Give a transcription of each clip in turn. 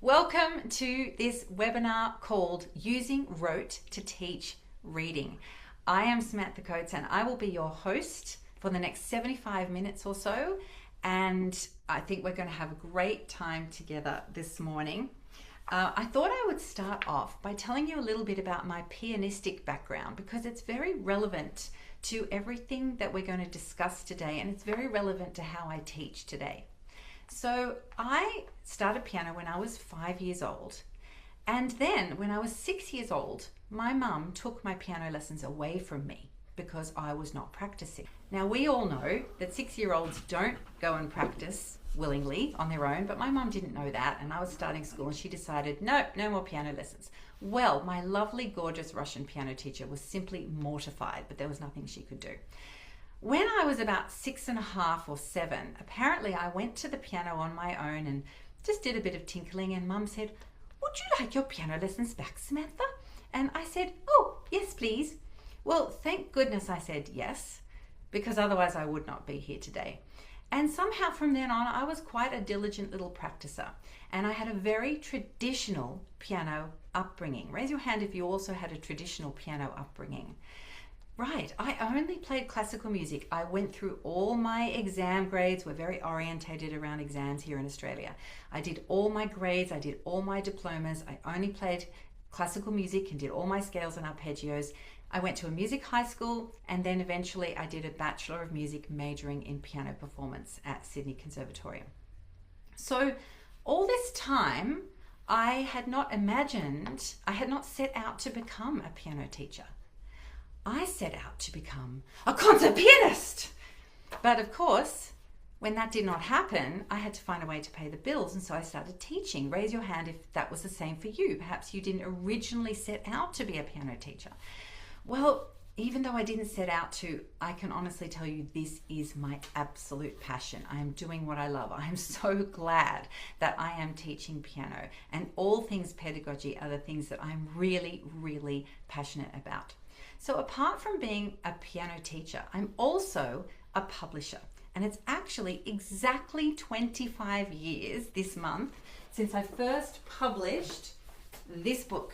Welcome to this webinar called Using Rote to Teach Reading. I am Samantha Coates and I will be your host for the next 75 minutes or so, and I think we're going to have a great time together this morning. I thought I would start off by telling you a little bit about my pianistic background because it's very relevant to everything that we're going to discuss today, and it's very relevant to how I teach today. So I started piano when I was 5 years old, and then when I was 6 years old, my mum took my piano lessons away from me because I was not practicing. Now we all know that 6-year-olds don't go and practice willingly on their own, but my mum didn't know that, and I was starting school and she decided, no more piano lessons. Well, my lovely, gorgeous Russian piano teacher was simply mortified, but there was nothing she could do. When I was about 6.5 or 7, apparently I went to the piano on my own and just did a bit of tinkling, and Mum said, "Would you like your piano lessons back, Samantha?" And I said, "Oh, yes, please." Well, thank goodness I said yes, because otherwise I would not be here today. And somehow from then on, I was quite a diligent little practicer, and I had a very traditional piano upbringing. Raise your hand if you also had a traditional piano upbringing. Right, I only played classical music. I went through all my exam grades. We're very orientated around exams here in Australia. I did all my grades, I did all my diplomas. I only played classical music and did all my scales and arpeggios. I went to a music high school, and then eventually I did a Bachelor of Music majoring in piano performance at Sydney Conservatorium. So all this time, I had not set out to become a piano teacher. I set out to become a concert pianist. But of course, when that did not happen, I had to find a way to pay the bills, and so I started teaching. Raise your hand if that was the same for you. Perhaps you didn't originally set out to be a piano teacher. Well, even though I didn't set out to, I can honestly tell you this is my absolute passion. I am doing what I love. I am so glad that I am teaching piano, and all things pedagogy are the things that I'm really, really passionate about. So apart from being a piano teacher, I'm also a publisher. And it's actually exactly 25 years this month since I first published this book,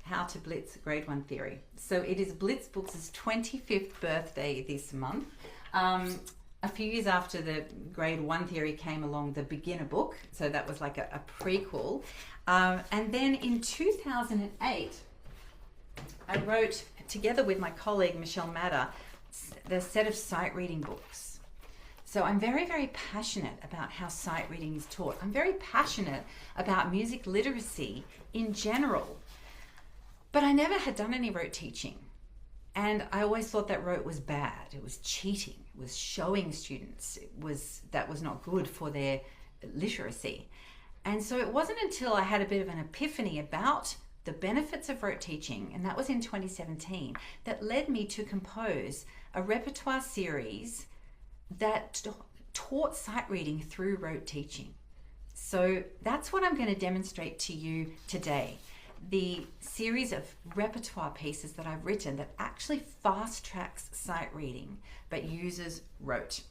How to Blitz Grade 1 Theory. So it is Blitz Books' 25th birthday this month. A few years after the Grade 1 Theory came along, the beginner book. So that was like a prequel. And then in 2008, I wrote, together with my colleague Michelle Matter, the set of sight reading books. So I'm very, very passionate about how sight reading is taught. I'm very passionate about music literacy in general. But I never had done any rote teaching. And I always thought that rote was bad. It was cheating. It was showing students. That was not good for their literacy. And so it wasn't until I had a bit of an epiphany about the benefits of rote teaching, and that was in 2017, that led me to compose a repertoire series that taught sight reading through rote teaching. So that's what I'm going to demonstrate to you today. The series of repertoire pieces that I've written that actually fast tracks sight reading but uses rote.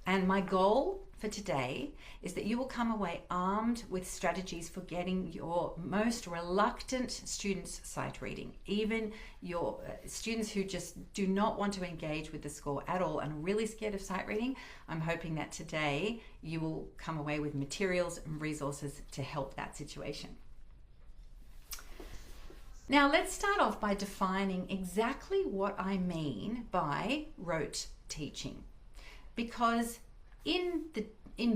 And my goal for today is that you will come away armed with strategies for getting your most reluctant students sight reading, even your students who just do not want to engage with the score at all and are really scared of sight reading. I'm hoping that today you will come away with materials and resources to help that situation. Now let's start off by defining exactly what I mean by rote teaching. Because in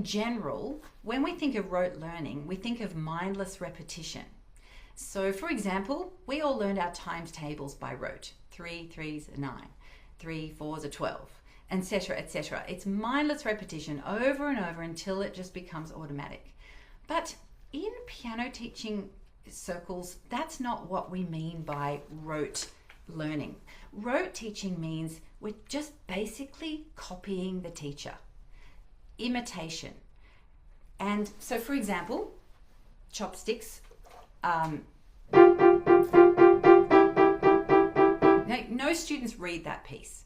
general, when we think of rote learning, we think of mindless repetition. So for example, we all learned our times tables by rote. 3 3s are 9, 3 4s are 12, etc., etc. It's mindless repetition over and over until it just becomes automatic. But in piano teaching circles, that's not what we mean by rote learning. Rote teaching means we're just basically copying the teacher. Imitation. And so for example, chopsticks. No students read that piece.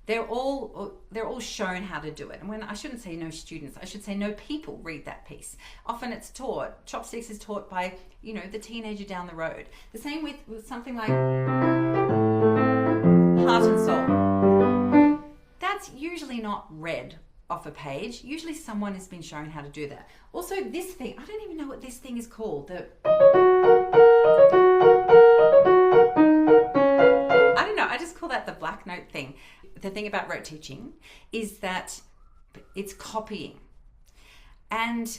they're all shown how to do it. And when I shouldn't say no students, I should say no people read that piece. Often it's taught, chopsticks is taught by, the teenager down the road. The same with something like Heart and Soul. That's usually not read off a page. Usually someone has been shown how to do that. Also this thing, I don't even know what this thing is called. I just call that the black note thing. The thing about rote teaching is that it's copying. And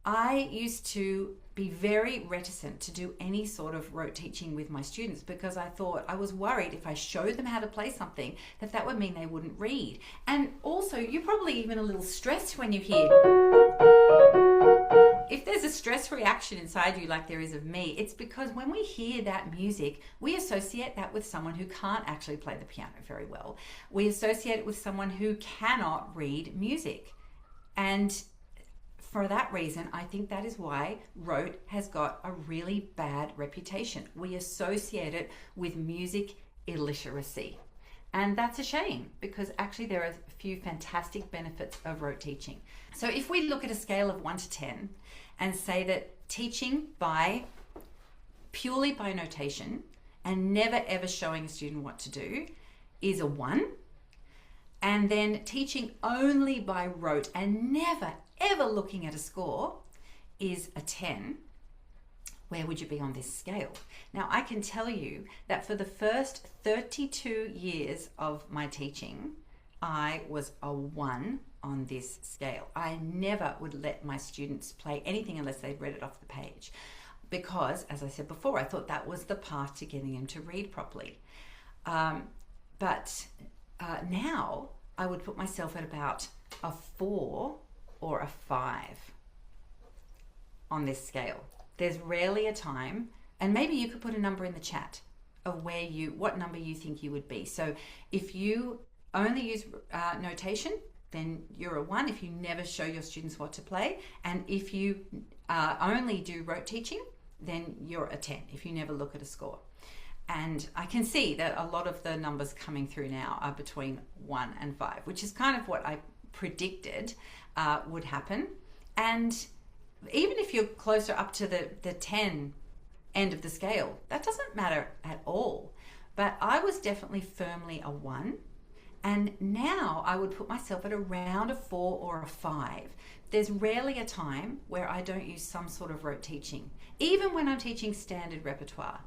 I used to be very reticent to do any sort of rote teaching with my students because I was worried if I showed them how to play something that would mean they wouldn't read. And also, you're probably even a little stressed when you hear. If there's a stress reaction inside you like there is of me, it's because when we hear that music, we associate that with someone who can't actually play the piano very well. We associate it with someone who cannot read music. And for that reason, I think that is why rote has got a really bad reputation. We associate it with music illiteracy. And that's a shame because actually there are a few fantastic benefits of rote teaching. So if we look at a scale of 1 to 10 and say that teaching purely by notation and never ever showing a student what to do is a 1, and then teaching only by rote and never ever looking at a score is a 10, where would you be on this scale? Now, I can tell you that for the first 32 years of my teaching, I was a 1 on this scale. I never would let my students play anything unless they'd read it off the page because, as I said before, I thought that was the path to getting them to read properly. But now I would put myself at about a 4 or a 5 on this scale. There's rarely a time, and maybe you could put a number in the chat of what number you think you would be. So if you only use notation, then you're a 1 if you never show your students what to play. And if you only do rote teaching, then you're a 10 if you never look at a score. And I can see that a lot of the numbers coming through now are between 1 and 5, which is kind of what I predicted would happen. And even if you're closer up to the 10 end of the scale, that doesn't matter at all. But I was definitely firmly a 1. And now I would put myself at around a 4 or a 5. There's rarely a time where I don't use some sort of rote teaching. Even when I'm teaching standard repertoire,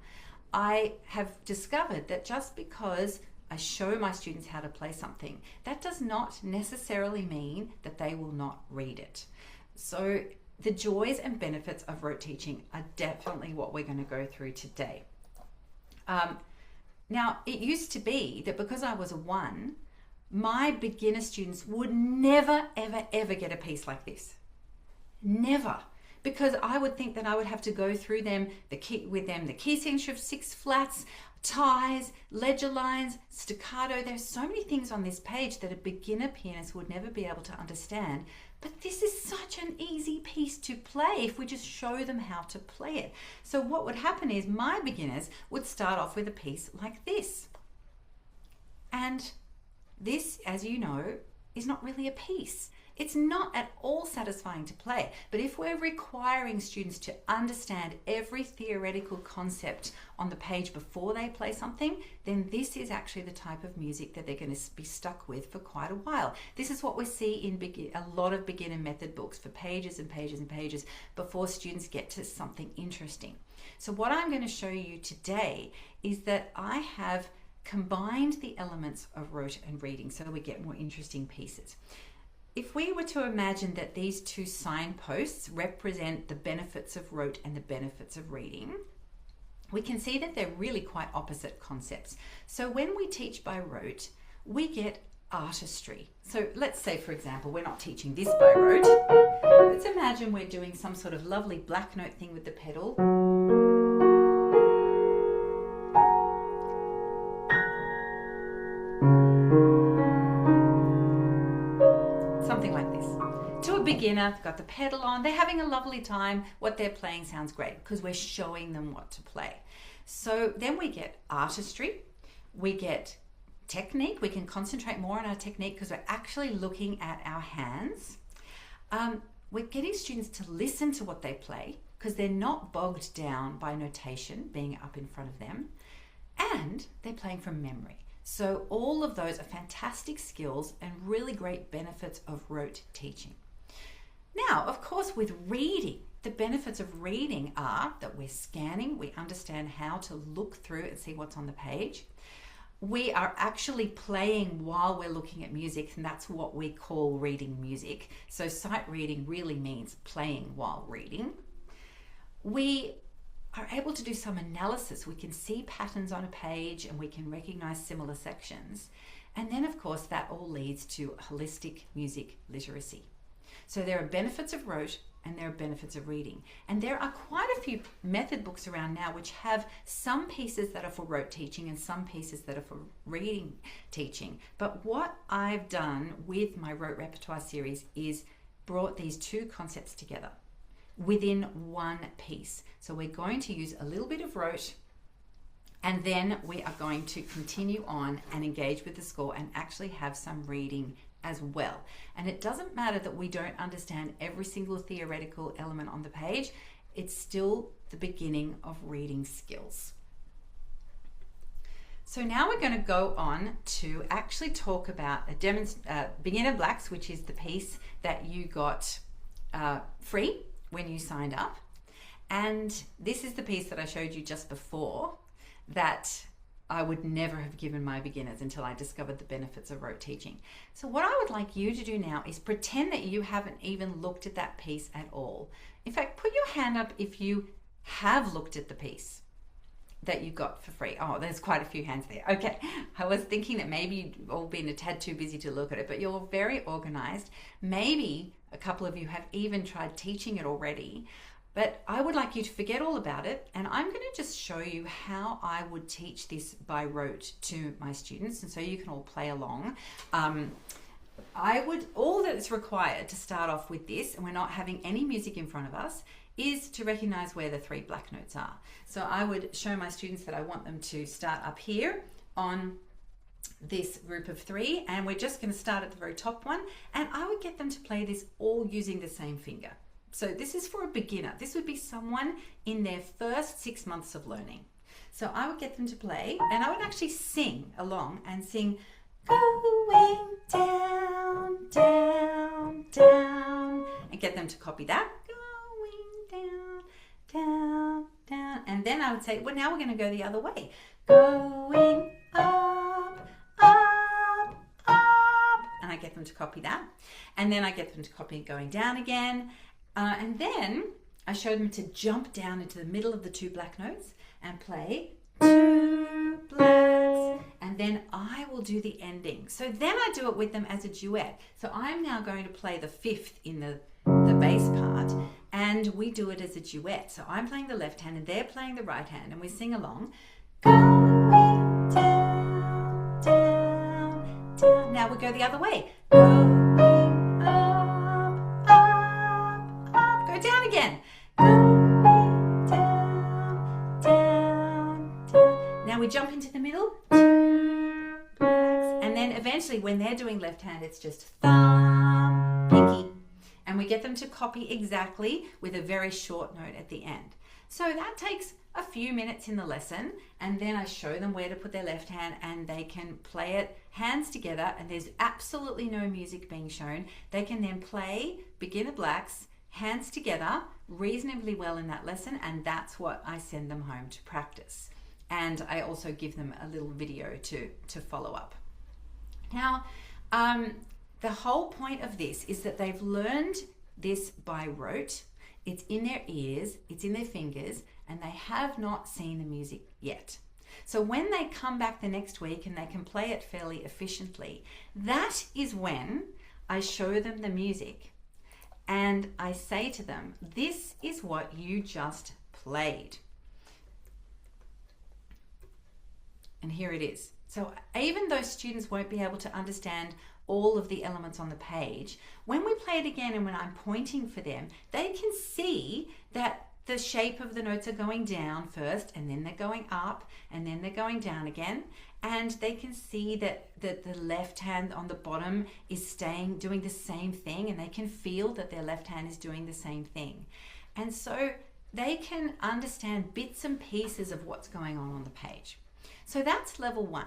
I have discovered that just because I show my students how to play something, that does not necessarily mean that they will not read it. So the joys and benefits of rote teaching are definitely what we're going to go through today. Now, it used to be that because I was a 1, my beginner students would never, ever, ever get a piece like this. Never. Because I would think that I would have to go through the key signature of 6 flats, ties, ledger lines, staccato. There's so many things on this page that a beginner pianist would never be able to understand. But this is such an easy piece to play if we just show them how to play it. So what would happen is my beginners would start off with a piece like this. And this, as you know, is not really a piece. It's not at all satisfying to play. But if we're requiring students to understand every theoretical concept on the page before they play something, then this is actually the type of music that they're going to be stuck with for quite a while. This is what we see in a lot of beginner method books for pages and pages and pages before students get to something interesting. So what I'm going to show you today is that I have combined the elements of rote and reading so we get more interesting pieces. If we were to imagine that these two signposts represent the benefits of rote and the benefits of reading, we can see that they're really quite opposite concepts. So when we teach by rote, we get artistry. So let's say, for example, we're not teaching this by rote. Let's imagine we're doing some sort of lovely black note thing with the pedal. Something like this. To a beginner, they've got the pedal on, they're having a lovely time, what they're playing sounds great because we're showing them what to play. So then we get artistry, we get technique. We can concentrate more on our technique because we're actually looking at our hands. We're getting students to listen to what they play because they're not bogged down by notation being up in front of them, and they're playing from memory. So all of those are fantastic skills and really great benefits of rote teaching. Now, of course, with reading, the benefits of reading are that we're scanning, we understand how to look through and see what's on the page. We are actually playing while we're looking at music, and that's what we call reading music. So sight reading really means playing while reading. We are able to do some analysis. We can see patterns on a page and we can recognize similar sections. And then, of course, that all leads to holistic music literacy. So there are benefits of rote and there are benefits of reading. And there are quite a few method books around now which have some pieces that are for rote teaching and some pieces that are for reading teaching. But what I've done with my Rote Repertoire series is brought these two concepts together within one piece. So we're going to use a little bit of rote, and then we are going to continue on and engage with the score and actually have some reading as well. And it doesn't matter that we don't understand every single theoretical element on the page. It's still the beginning of reading skills. So now we're going to go on to actually talk about a Beginner Blacks, which is the piece that you got free when you signed up. And this is the piece that I showed you just before that I would never have given my beginners until I discovered the benefits of rote teaching. So what I would like you to do now is pretend that you haven't even looked at that piece at all. In fact, put your hand up if you have looked at the piece that you got for free. Oh, there's quite a few hands there. Okay, I was thinking that maybe you'd all been a tad too busy to look at it, but you're very organized. Maybe a couple of you have even tried teaching it already. But I would like you to forget all about it, and I'm going to just show you how I would teach this by rote to my students, and so you can all play along. All that's required to start off with this, and we're not having any music in front of us, is to recognize where the 3 black notes are. So I would show my students that I want them to start up here on this group of 3, and we're just going to start at the very top one, and I would get them to play this all using the same finger. So this is for a beginner. This would be someone in their first 6 months of learning. So I would get them to play, and I would actually sing along and sing, going down, down, down, and get them to copy that. Going down, down, down. And then I would say, well, now we're going to go the other way. Going up, up, up. And I get them to copy that. And then I get them to copy going down again. And then I showed them to jump down into the middle of the 2 black notes and play 2 blacks, and then I will do the ending. So then I do it with them as a duet. So I'm now going to play the 5th in the bass part, and we do it as a duet. So I'm playing the left hand and they're playing the right hand, and we sing along. Going down, down, down. Now we go the other way. Going up, up, up. Go down again. Going down, down, down. Now we jump into the middle. 2 blacks. And then eventually when they're doing left hand, it's just thumb, pinky. And we get them to copy exactly with a very short note at the end. So that takes a few minutes in the lesson, and then I show them where to put their left hand and they can play it hands together, and there's absolutely no music being shown. They can then play Beginner Blacks hands together reasonably well in that lesson, and that's what I send them home to practice. And I also give them a little video to follow up. Now, the whole point of this is that they've learned this by rote. It's in their ears, it's in their fingers, and they have not seen the music yet. So when they come back the next week and they can play it fairly efficiently, that is when I show them the music and I say to them, this is what you just played. And here it is. So even though students won't be able to understand all of the elements on the page, when we play it again and when I'm pointing for them, they can see that the shape of the notes are going down first, and then they're going up, and then they're going down again. and they can see that the left hand on the bottom is doing the same thing, and they can feel that their left hand is doing the same thing. And so they can understand bits and pieces of what's going on the page. So that's level 1.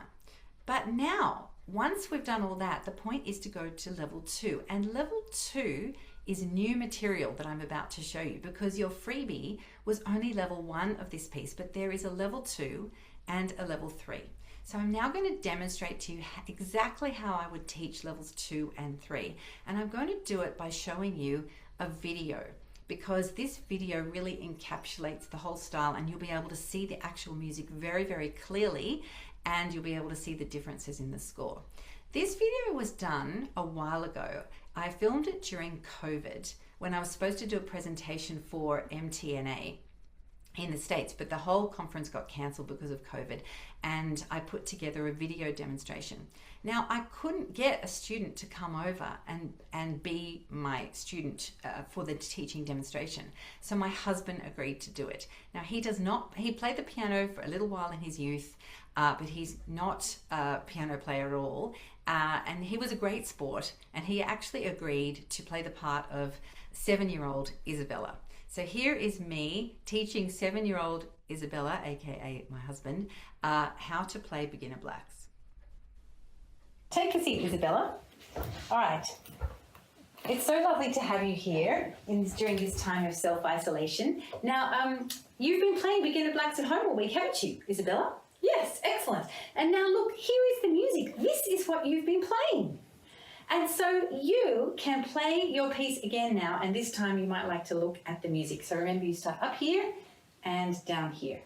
But now, once we've done all that, the point is to go to level 2. And level 2 is new material that I'm about to show you, because your freebie was only level 1 of this piece, but there is a level 2 and a level 3. So I'm now going to demonstrate to you exactly how I would teach levels 2 and 3. And I'm going to do it by showing you a video, because this video really encapsulates the whole style, and you'll be able to see the actual music very, very clearly, and you'll be able to see the differences in the score. This video was done a while ago. I filmed it during COVID when I was supposed to do a presentation for MTNA in the States, but the whole conference got cancelled because of COVID, and I put together a video demonstration. Now, I couldn't get a student to come over and be my student for the teaching demonstration, so my husband agreed to do it. Now, he played the piano for a little while in his youth, but he's not a piano player at all, and he was a great sport, and he actually agreed to play the part of 7-year-old Isabella. So here is me teaching 7-year-old Isabella, aka my husband, how to play beginner blacks. Take a seat, Isabella. All right. It's so lovely to have you here during this time of self-isolation. Now, you've been playing beginner blacks at home all week, haven't you, Isabella? Yes, excellent. And now look, here is the music. This is what you've been playing. And so you can play your piece again now, and this time you might like to look at the music. So remember, you start up here and down here.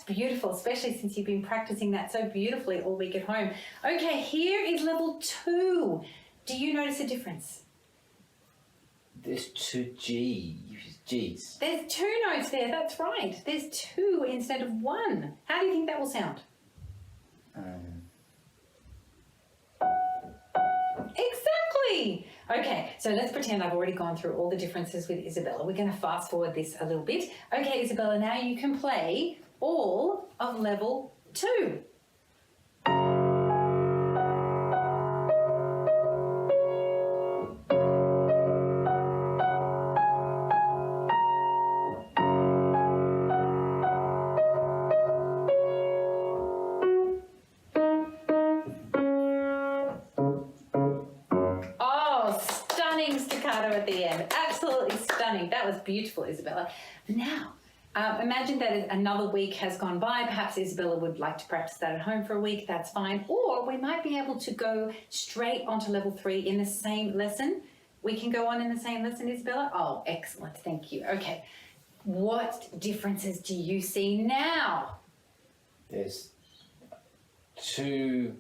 Beautiful, especially since you've been practicing that so beautifully all week at home. Okay, here is level 2. Do you notice a difference? There's 2 G's. There's 2 notes there, that's right. There's 2 instead of 1. How do you think that will sound? Exactly. Okay, so let's pretend I've already gone through all the differences with Isabella. We're going to fast forward this a little bit. Okay, Isabella, now you can play all of level 2. Oh, stunning staccato at the end. Absolutely stunning. That was beautiful, Isabella. Now, imagine that another week has gone by. Perhaps Isabella would like to practice that at home for a week. That's fine. Or we might be able to go straight onto level 3 in the same lesson. We can go on in the same lesson, Isabella? Oh, excellent. Thank you. Okay. What differences do you see now? There's 2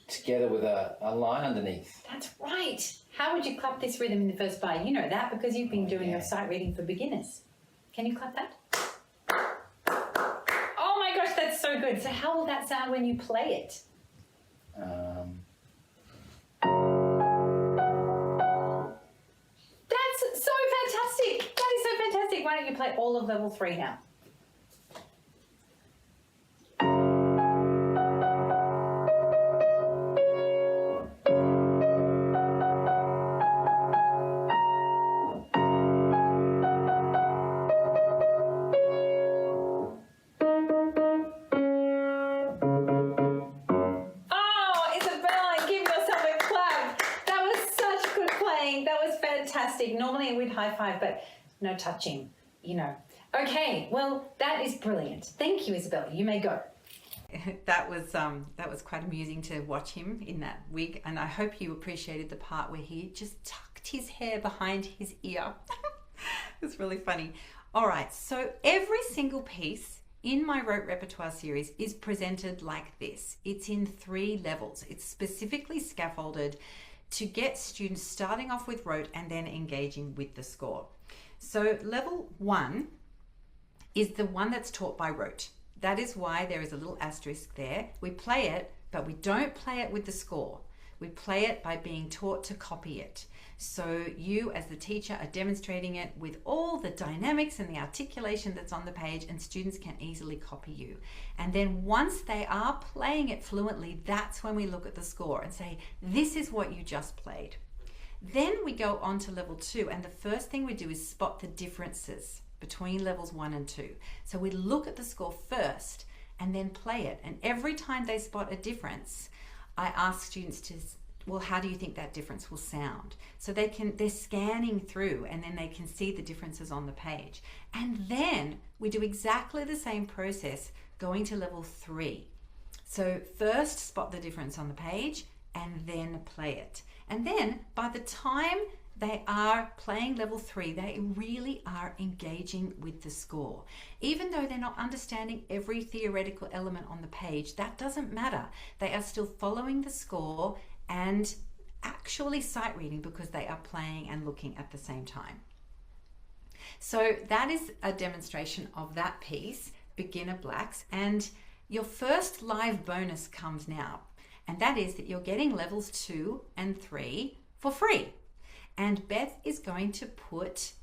together with a line underneath. That's right. How would you clap this rhythm in the first bar? You know that because you've been doing your sight reading for beginners. Can you clap that? Oh my gosh, that's so good. So how will that sound when you play it? That's so fantastic. That is so fantastic. Why don't you play all of level 3 now? Normally we'd high five, but no touching, you know. Okay, well, that is brilliant. Thank you, Isabella. You may go. That was quite amusing to watch him in that wig, and I hope you appreciated the part where he just tucked his hair behind his ear. It was really funny. All right, so every single piece in my Rote Repertoire series is presented like this. It's in 3 levels. It's specifically scaffolded to get students starting off with rote and then engaging with the score. So level 1 is the one that's taught by rote. That is why there is a little asterisk there. We play it, but we don't play it with the score. We play it by being taught to copy it. So you as the teacher are demonstrating it with all the dynamics and the articulation that's on the page, and students can easily copy you. And then once they are playing it fluently, that's when we look at the score and say, this is what you just played. Then we go on to level 2, and the first thing we do is spot the differences between levels 1 and 2. So we look at the score first and then play it. And every time they spot a difference, I ask students to, well, how do you think that difference will sound? So they're scanning through, and then they can see the differences on the page. And then we do exactly the same process going to level 3. So first spot the difference on the page and then play it. And then by the time they are playing level 3, they really are engaging with the score. Even though they're not understanding every theoretical element on the page, that doesn't matter. They are still following the score and actually sight reading because they are playing and looking at the same time. So that is a demonstration of that piece, Beginner Blacks. And your first live bonus comes now. And that is that you're getting levels 2 and 3 for free. And Beth is going to put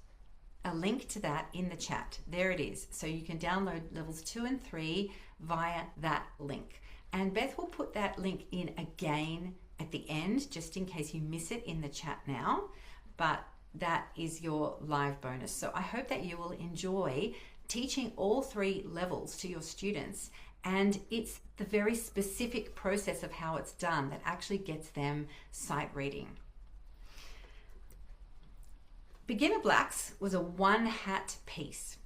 a link to that in the chat. There it is. So you can download levels 2 and 3 via that link. And Beth will put that link in again at the end, just in case you miss it in the chat now. But that is your live bonus. So I hope that you will enjoy teaching all 3 levels to your students. And it's the very specific process of how it's done that actually gets them sight reading. Beginner Blacks was a 1-hat piece.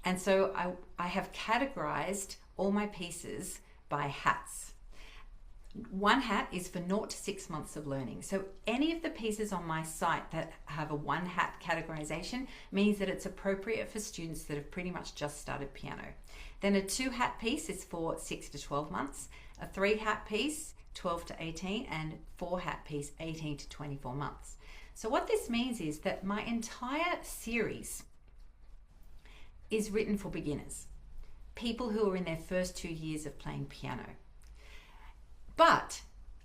And so I have categorized all my pieces by hats. 1 hat is for 0 to 6 months of learning. So any of the pieces on my site that have a 1-hat categorization means that it's appropriate for students that have pretty much just started piano. Then a 2-hat piece is for 6 to 12 months, a 3-hat piece, 12 to 18, and 4-hat piece, 18 to 24 months. So what this means is that my entire series is written for beginners, people who are in their first 2 years of playing piano. But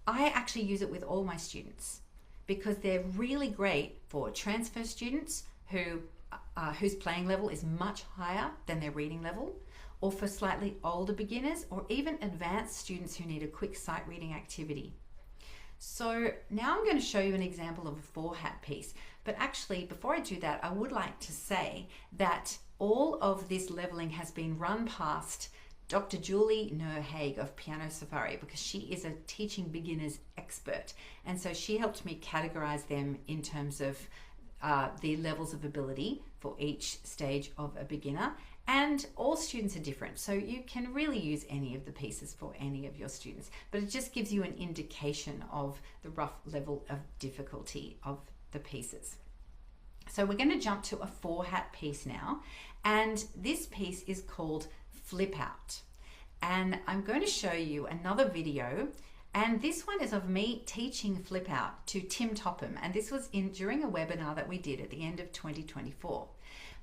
I actually use it with all my students because they're really great for transfer students whose playing level is much higher than their reading level, or for slightly older beginners, or even advanced students who need a quick sight reading activity. So now I'm going to show you an example of a 4-hat piece. But actually, before I do that, I would like to say that all of this leveling has been run past Dr. Julie Nerhaig of Piano Safari, because she is a teaching beginners expert. And so she helped me categorize them in terms of the levels of ability for each stage of a beginner. And all students are different, so you can really use any of the pieces for any of your students, but it just gives you an indication of the rough level of difficulty of the pieces. So we're going to jump to a 4-hat piece now, and this piece is called Flip Out. And I'm going to show you another video, and this one is of me teaching Flip Out to Tim Topham, and this was during a webinar that we did at the end of 2024.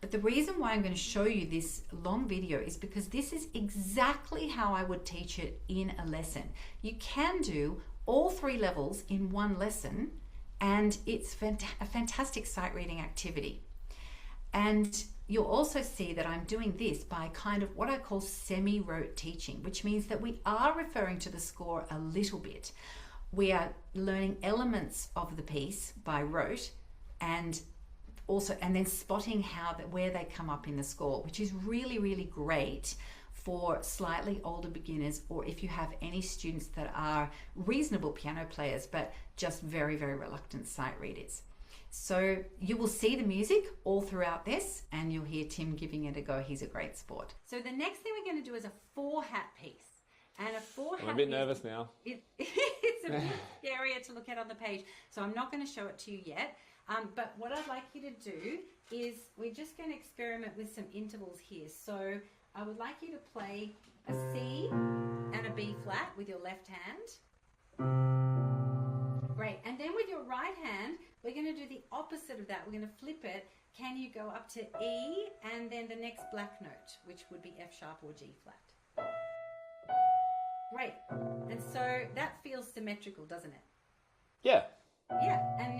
But the reason why I'm going to show you this long video is because this is exactly how I would teach it in a lesson. You can do all 3 levels in one lesson, and it's a fantastic sight reading activity. And you'll also see that I'm doing this by kind of what I call semi-rote teaching, which means that we are referring to the score a little bit. We are learning elements of the piece by rote, and then spotting where they come up in the score, which is really, really great for slightly older beginners, or if you have any students that are reasonable piano players but just very, very reluctant sight readers. So you will see the music all throughout this, and you'll hear Tim giving it a go. He's a great sport. So the next thing we're going to do is a 4-hat piece. And a 4-hat I'm a bit nervous now. It's a bit scarier to look at on the page, so I'm not going to show it to you yet. But what I'd like you to do is we're just going to experiment with some intervals here. So I would like you to play a C and a B flat with your left hand. Great. And then with your right hand, we're going to do the opposite of that. We're going to flip it. Can you go up to E and then the next black note, which would be F sharp or G flat? Great. And so that feels symmetrical, doesn't it? Yeah. Yeah. And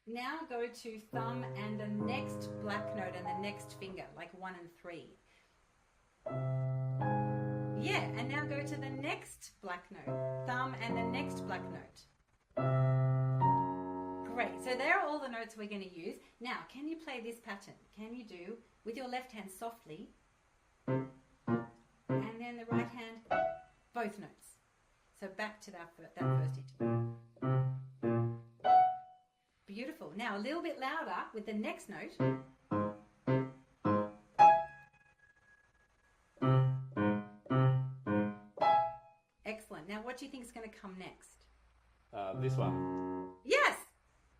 now go to thumb and the next black note and the next finger, like 1 and 3. Yeah. And now go to the next black note, thumb and the next black note. Great. So there are all the notes we're going to use. Now, can you play this pattern? Can you do with your left hand softly and then the right hand both notes? So back to that first interval. Beautiful. Now a little bit louder with the next note. Excellent. Now what do you think is going to come next? This one. Yes.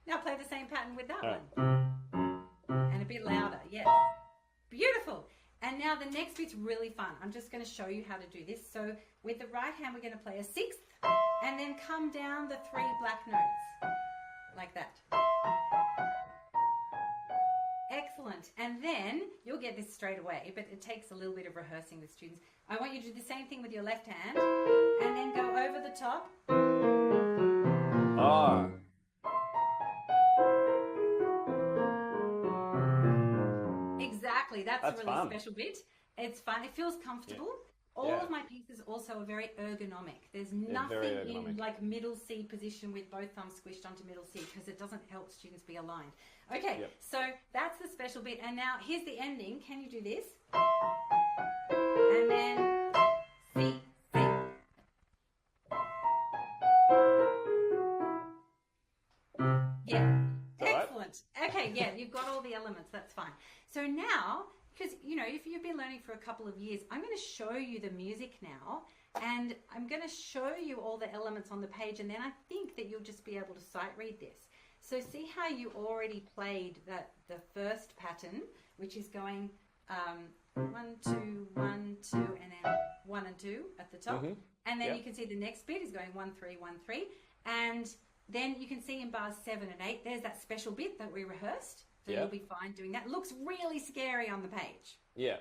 Now play the same pattern with that one. And a bit louder. Yes. Beautiful. And now the next bit's really fun. I'm just going to show you how to do this. So with the right hand, we're going to play a sixth and then come down the 3 black notes. Like that. Excellent. And then you'll get this straight away, but it takes a little bit of rehearsing with students. I want you to do the same thing with your left hand and then go over the top. Oh. Exactly. That's a really fun. special bit. It's fun. It feels comfortable. Yeah. All of my pieces also are very ergonomic. There's nothing in like middle C position with both thumbs squished onto middle C because it doesn't help students be aligned. Okay, so that's the special bit. And now here's the ending. Can you do this? And then C, C. Yeah, excellent. Okay, yeah, you've got all the elements. That's fine. So now, because, you know, if you've been learning for a couple of years, I'm going to show you the music now, and I'm going to show you all the elements on the page, and then I think that you'll just be able to sight read this. So see how you already played the first pattern, which is going 1, 2, 1, 2, and then 1 and 2 at the top. Mm-hmm. And then you can see the next bit is going 1, 3, 1, 3. And then you can see in bars 7 and 8, there's that special bit that we rehearsed. So you'll be fine doing that. It looks really scary on the page. Yeah.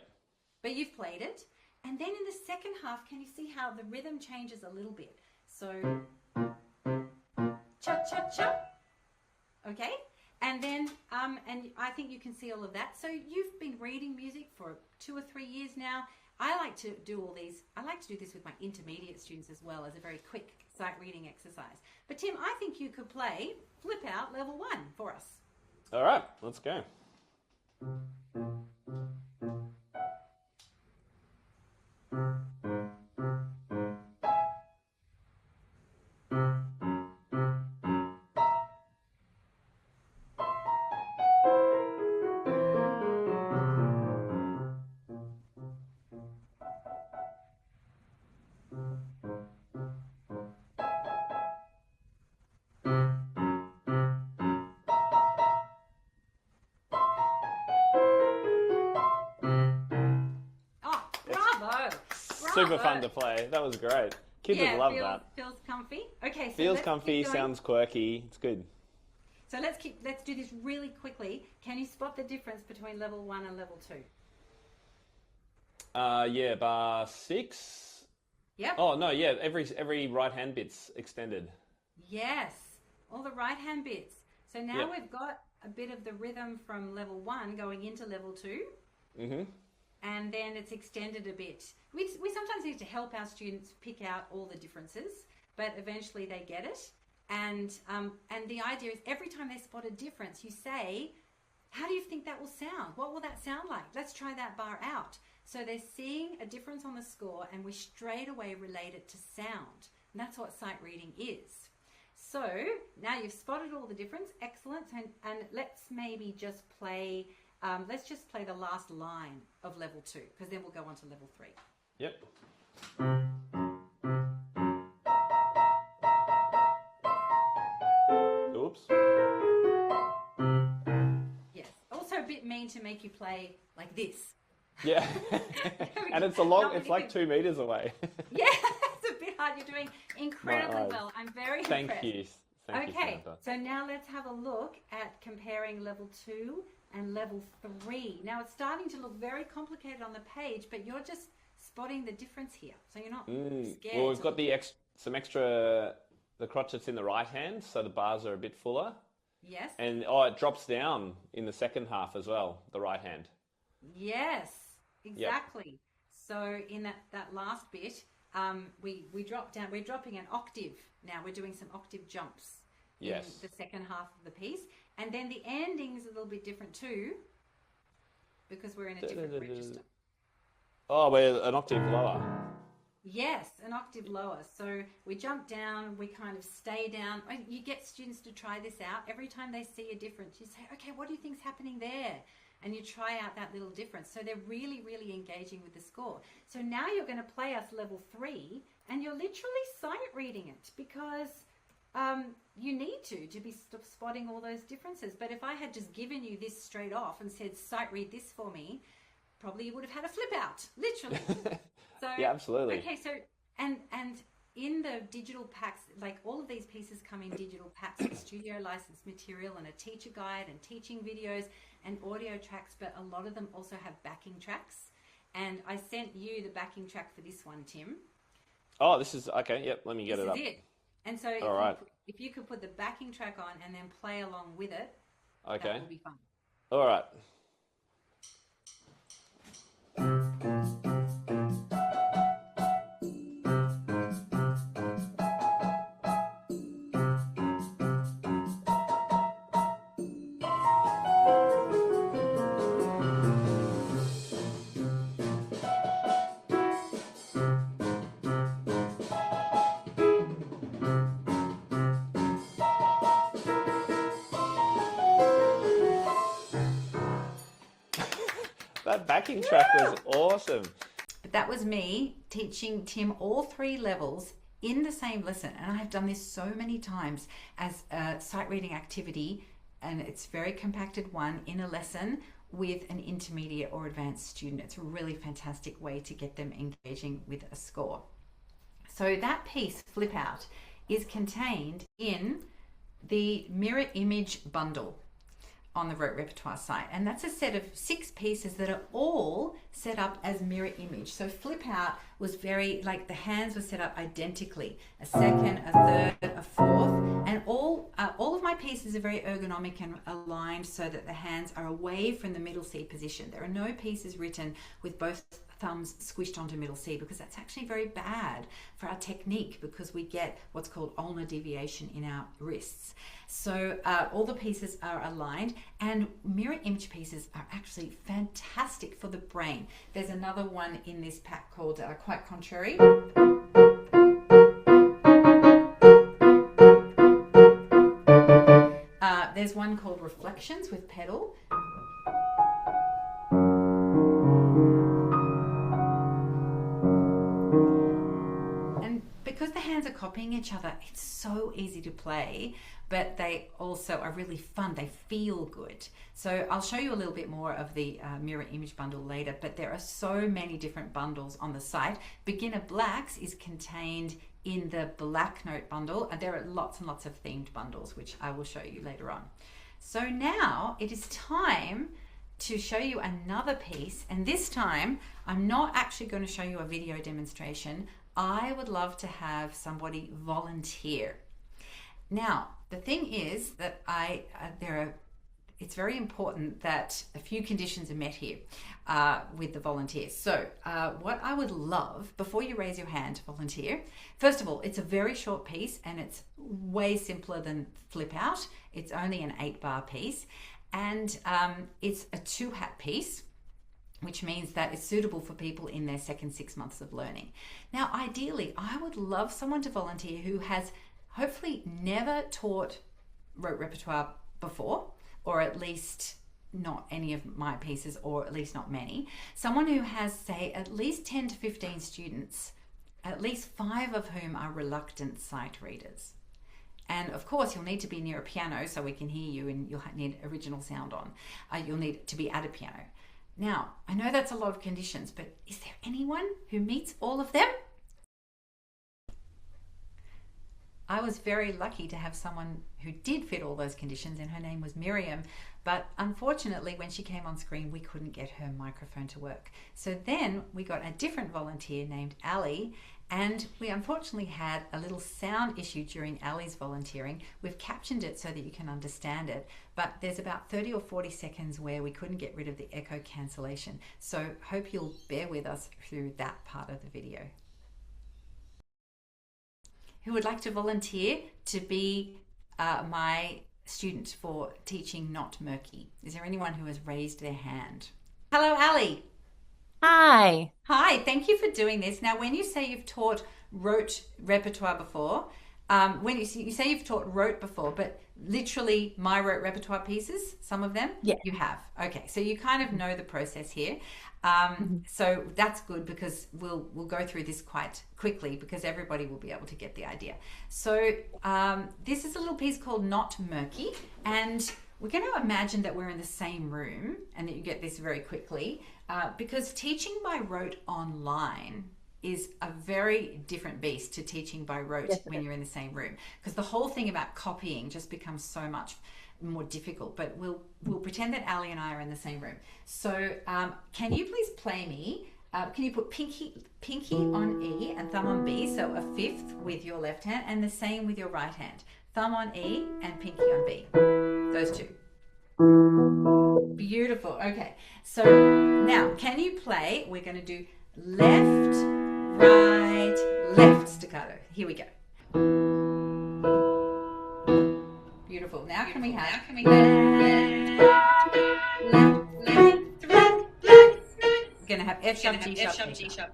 But you've played it. And then in the second half, can you see how the rhythm changes a little bit? So, cha-cha-cha. Okay? And then, and I think you can see all of that. So you've been reading music for 2 or 3 years now. I like to do all these. I like to do this with my intermediate students as well as a very quick sight reading exercise. But Tim, I think you could play Flip Out Level 1 for us. All right, let's go. Super fun to play. That was great. Kids would love that. Feels comfy. Okay, so feels comfy, sounds quirky. It's good. So let's do this really quickly. Can you spot the difference between level 1 and level 2? Yeah, bar 6. Yep. Oh no, yeah, every right hand bit's extended. Yes, all the right hand bits. So now we've got a bit of the rhythm from level 1 going into level 2. Mm-hmm. And then it's extended a bit. We sometimes need to help our students pick out all the differences, but eventually they get it. And the idea is every time they spot a difference, you say, how do you think that will sound? What will that sound like? Let's try that bar out. So they're seeing a difference on the score and we straight away relate it to sound. And that's what sight reading is. So now you've spotted all the difference. Excellent. And let's maybe just play... let's just play the last line of level 2, because then we'll go on to level 3. Yep. Oops. Yes. Also a bit mean to make you play like this. Yeah. And it's it's like 2 meters away. Yeah, it's a bit hard. You're doing incredibly well. I'm very impressed. Thank Thank you, Okay, Samantha. so now let's have a look at comparing level 2 and level 3. Now it's starting to look very complicated on the page, but you're just spotting the difference here. So you're not scared. Well, we've got some extra, the crotchets in the right hand, so the bars are a bit fuller. Yes. And it drops down in the second half as well, the right hand. Yes, exactly. Yep. So in that last bit, we drop down. We're dropping an octave now. We're doing some octave jumps in the second half of the piece, and then the ending's a little bit different too, because we're in a different register. Oh, we're an octave lower. Yes, an octave lower. So we jump down, we kind of stay down. You get students to try this out. Every time they see a difference, you say, okay, what do you think's happening there? And you try out that little difference. So they're really, really engaging with the score. So now you're going to play us level 3, and you're literally sight reading it, because you need to be spotting all those differences. But if I had just given you this straight off and said, sight read this for me, probably you would have had a flip out, literally. So, yeah, absolutely. Okay, so and in the digital packs, like all of these pieces come in digital packs with studio licensed material and a teacher guide and teaching videos and audio tracks, but a lot of them also have backing tracks. And I sent you the backing track for this one, Tim. Oh, this is okay. Yep, let me get it up. This is it. And so if you could put the backing track on and then play along with it, okay, that would be fun. All right. That backing track was awesome. But that was me teaching Tim all 3 levels in the same lesson. And I've done this so many times as a sight reading activity, and it's very compacted one in a lesson with an intermediate or advanced student. It's a really fantastic way to get them engaging with a score. So that piece, Flip Out, is contained in the mirror image bundle on the Rote Repertoire site, and that's a set of 6 pieces that are all set up as mirror image. So Flip Out was very, like, the hands were set up identically, a second, a third, a fourth, and all of my pieces are very ergonomic and aligned so that the hands are away from the middle C position. There are no pieces written with both thumbs squished onto middle C, because that's actually very bad for our technique, because we get what's called ulnar deviation in our wrists. So all the pieces are aligned, and mirror image pieces are actually fantastic for the brain. There's another one in this pack called Quite Contrary. There's one called Reflections with pedal. Because the hands are copying each other, it's so easy to play, but they also are really fun. They feel good. So I'll show you a little bit more of the mirror image bundle later, but there are so many different bundles on the site. Beginner Blacks is contained in the Black Note bundle, and there are lots and lots of themed bundles, which I will show you later on. So now it is time to show you another piece, and this time I'm not actually going to show you a video demonstration. I would love to have somebody volunteer. Now, the thing is that it's very important that a few conditions are met here with the volunteers. So what I would love, before you raise your hand to volunteer, first of all, it's a very short piece and it's way simpler than Flip Out. It's only an 8-bar piece, and it's a 2-hat piece, which means that it's suitable for people in their second 6 months of learning. Now, ideally, I would love someone to volunteer who has hopefully never taught Rote Repertoire before, or at least not any of my pieces, or at least not many. Someone who has, say, at least 10 to 15 students, at least 5 of whom are reluctant sight readers. And of course, you'll need to be near a piano so we can hear you, and you'll need original sound on. You'll need to be at a piano. Now, I know that's a lot of conditions, but is there anyone who meets all of them? I was very lucky to have someone who did fit all those conditions, and her name was Miriam. But unfortunately, when she came on screen, we couldn't get her microphone to work. So then we got a different volunteer named Ali, and we unfortunately had a little sound issue during Ali's volunteering. We've captioned it so that you can understand it, but there's about 30 or 40 seconds where we couldn't get rid of the echo cancellation. So hope you'll bear with us through that part of the video. Who would like to volunteer to be my student for teaching Not Murky? Is there anyone who has raised their hand? Hello, Ali. Hi. Hi, thank you for doing this. Now, when you say you've taught rote repertoire before, when you say you've taught rote before, but literally my rote repertoire pieces, some of them, Yeah. you have. Okay, so you kind of know the process here. So that's good, because we'll go through this quite quickly because everybody will be able to get the idea. So this is a little piece called Not Murky, and we're going to imagine that we're in the same room and that you get this very quickly, because teaching by rote online is a very different beast to teaching by rote when you're in the same room, because the whole thing about copying just becomes so much more difficult. But we'll pretend that Ali and I are in the same room. So can you please play me, can you put pinky on E and thumb on B, so a fifth with your left hand, and the same with your right hand, thumb on E and pinky on B, those two. Beautiful. Okay, so now can you play, we're going to do left, right, left staccato. Here we go. Beautiful. Now can we have left, right, we're going to have F sharp, G sharp, D sharp.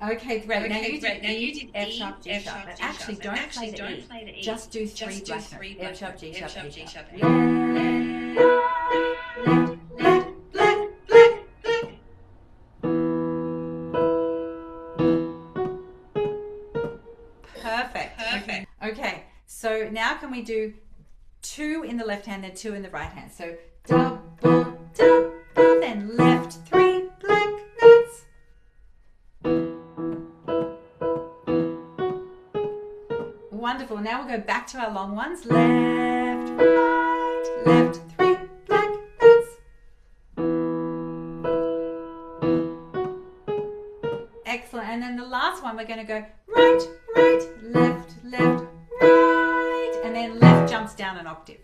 Okay, great. Now you did F sharp, G sharp, but actually don't play the E. Just do three black notes. F sharp, G sharp, D sharp. Left, black. Perfect. Okay, so now can we do two in the left hand, then two in the right hand? So double, then left, three black notes. Wonderful. Now we'll go back to our long ones. Left, right, left, three black notes. Excellent. And then the last one, we're going to go right, left, right, and then left jumps down an octave.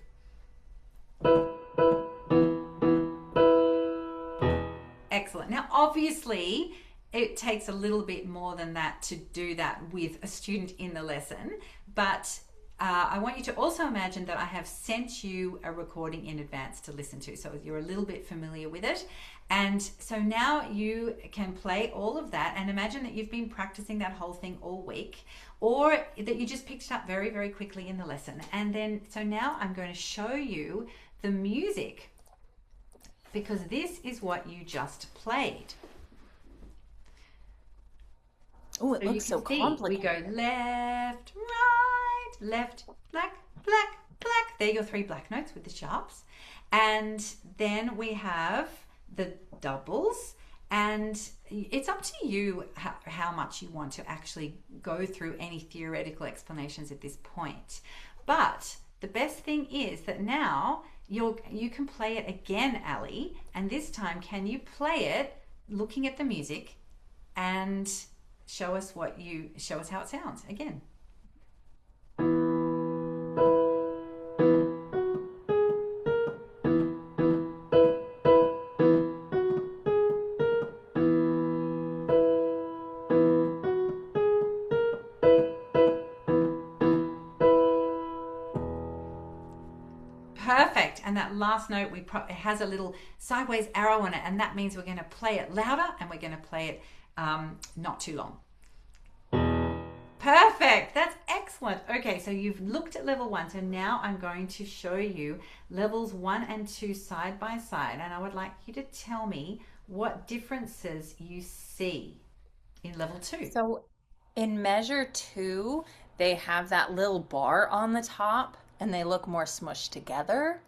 Excellent. Now, obviously, it takes a little bit more than that to do that with a student in the lesson, but I want you to also imagine that I have sent you a recording in advance to listen to, so you're a little bit familiar with it. And so now you can play all of that, and imagine that you've been practicing that whole thing all week, or that you just picked it up very, very quickly in the lesson. And then, so now I'm going to show you the music, because this is what you just played. Oh, it looks so complicated. We go left, right, left, black. They're your three black notes with the sharps. And then we have the doubles, and it's up to you how much you want to actually go through any theoretical explanations at this point. But the best thing is that now you can play it again, Ali, and this time can you play it looking at the music and show us how it sounds again. Perfect. And that last note, it has a little sideways arrow on it, and that means we're going to play it louder and we're going to play it not too long. Perfect. That's excellent. Okay, so you've looked at level 1. So now I'm going to show you levels 1 and 2 side by side, and I would like you to tell me what differences you see in level 2. So in measure 2, they have that little bar on the top and they look more smushed together.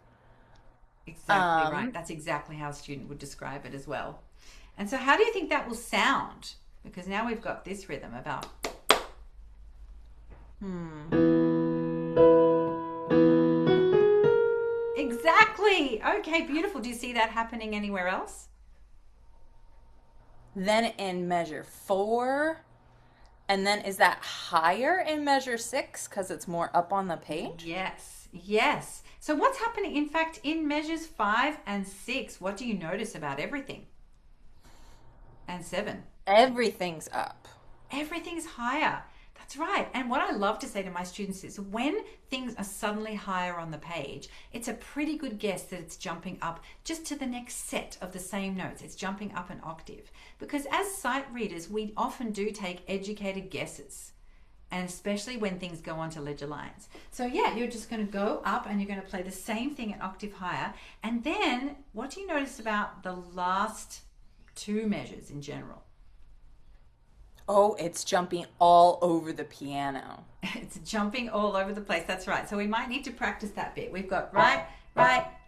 Exactly right. That's exactly how a student would describe it as well. And so how do you think that will sound? Because now we've got this rhythm about... Exactly. Okay, beautiful. Do you see that happening anywhere else? Then in measure 4, and then is that higher in measure 6 because it's more up on the page? Yes. So what's happening, in fact, in measures 5 and 6, what do you notice about everything? And 7? Everything's up. Everything's higher. That's right. And what I love to say to my students is when things are suddenly higher on the page, it's a pretty good guess that it's jumping up just to the next set of the same notes. It's jumping up an octave. Because as sight readers, we often do take educated guesses. And especially when things go on to ledger lines. So yeah, you're just going to go up and you're going to play the same thing an octave higher. And then what do you notice about the last 2 measures in general? Oh, it's jumping all over the piano. It's jumping all over the place. That's right. So we might need to practice that bit. We've got right, left,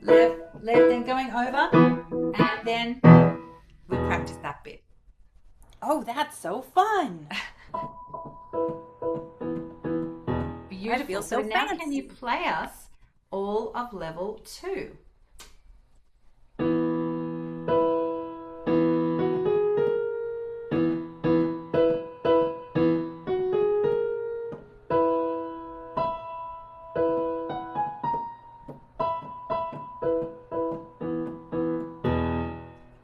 then going over. And then we practice that bit. Oh, that's so fun. Beautiful. I feel so so now fancy. can you play us all of level 2?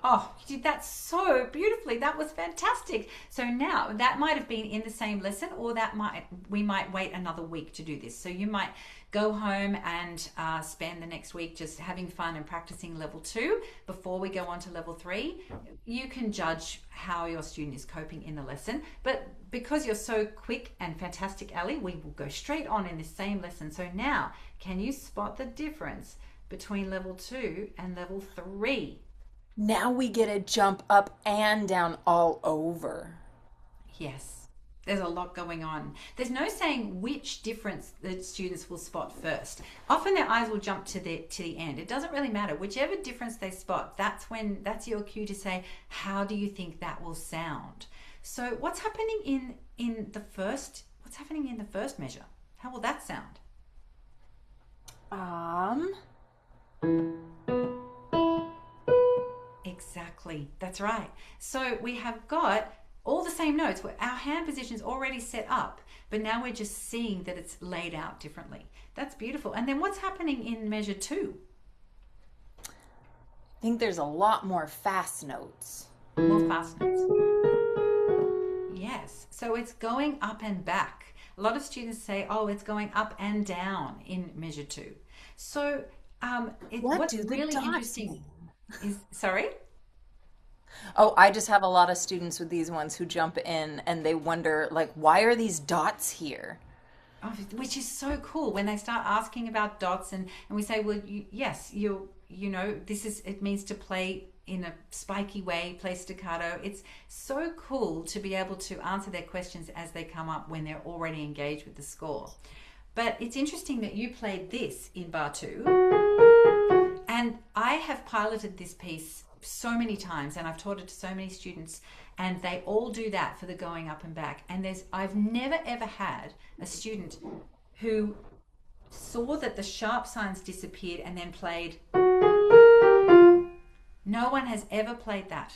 Oh, you did that so beautifully. That was fantastic. So now that might have been in the same lesson, or we might wait another week to do this. So you might go home and spend the next week just having fun and practicing level 2 before we go on to level 3. You can judge how your student is coping in the lesson, but because you're so quick and fantastic, Ali, we will go straight on in the same lesson. So now, can you spot the difference between level 2 and level 3? Now we get to jump up and down all over. Yes, there's a lot going on. There's no saying which difference the students will spot first. Often their eyes will jump to the end. It doesn't really matter. Whichever difference they spot, that's your cue to say, how do you think that will sound? So what's happening in the first measure? How will that sound? Exactly. That's right. So we have got all the same notes where our hand position is already set up, but now we're just seeing that it's laid out differently. That's beautiful. And then what's happening in measure 2? I think there's a lot more fast notes. More fast notes. Yes. So it's going up and back. A lot of students say, oh, it's going up and down in measure 2. So what's really interesting is, sorry? Oh, I just have a lot of students with these ones who jump in and they wonder, like, why are these dots here? Oh, which is so cool when they start asking about dots and we say, well, it means to play in a spiky way, play staccato. It's so cool to be able to answer their questions as they come up when they're already engaged with the score. But it's interesting that you played this in bar 2. And I have piloted this piece so many times and I've taught it to so many students and they all do that for the going up and back. And I've never ever had a student who saw that the sharp signs disappeared and then played. No one has ever played that.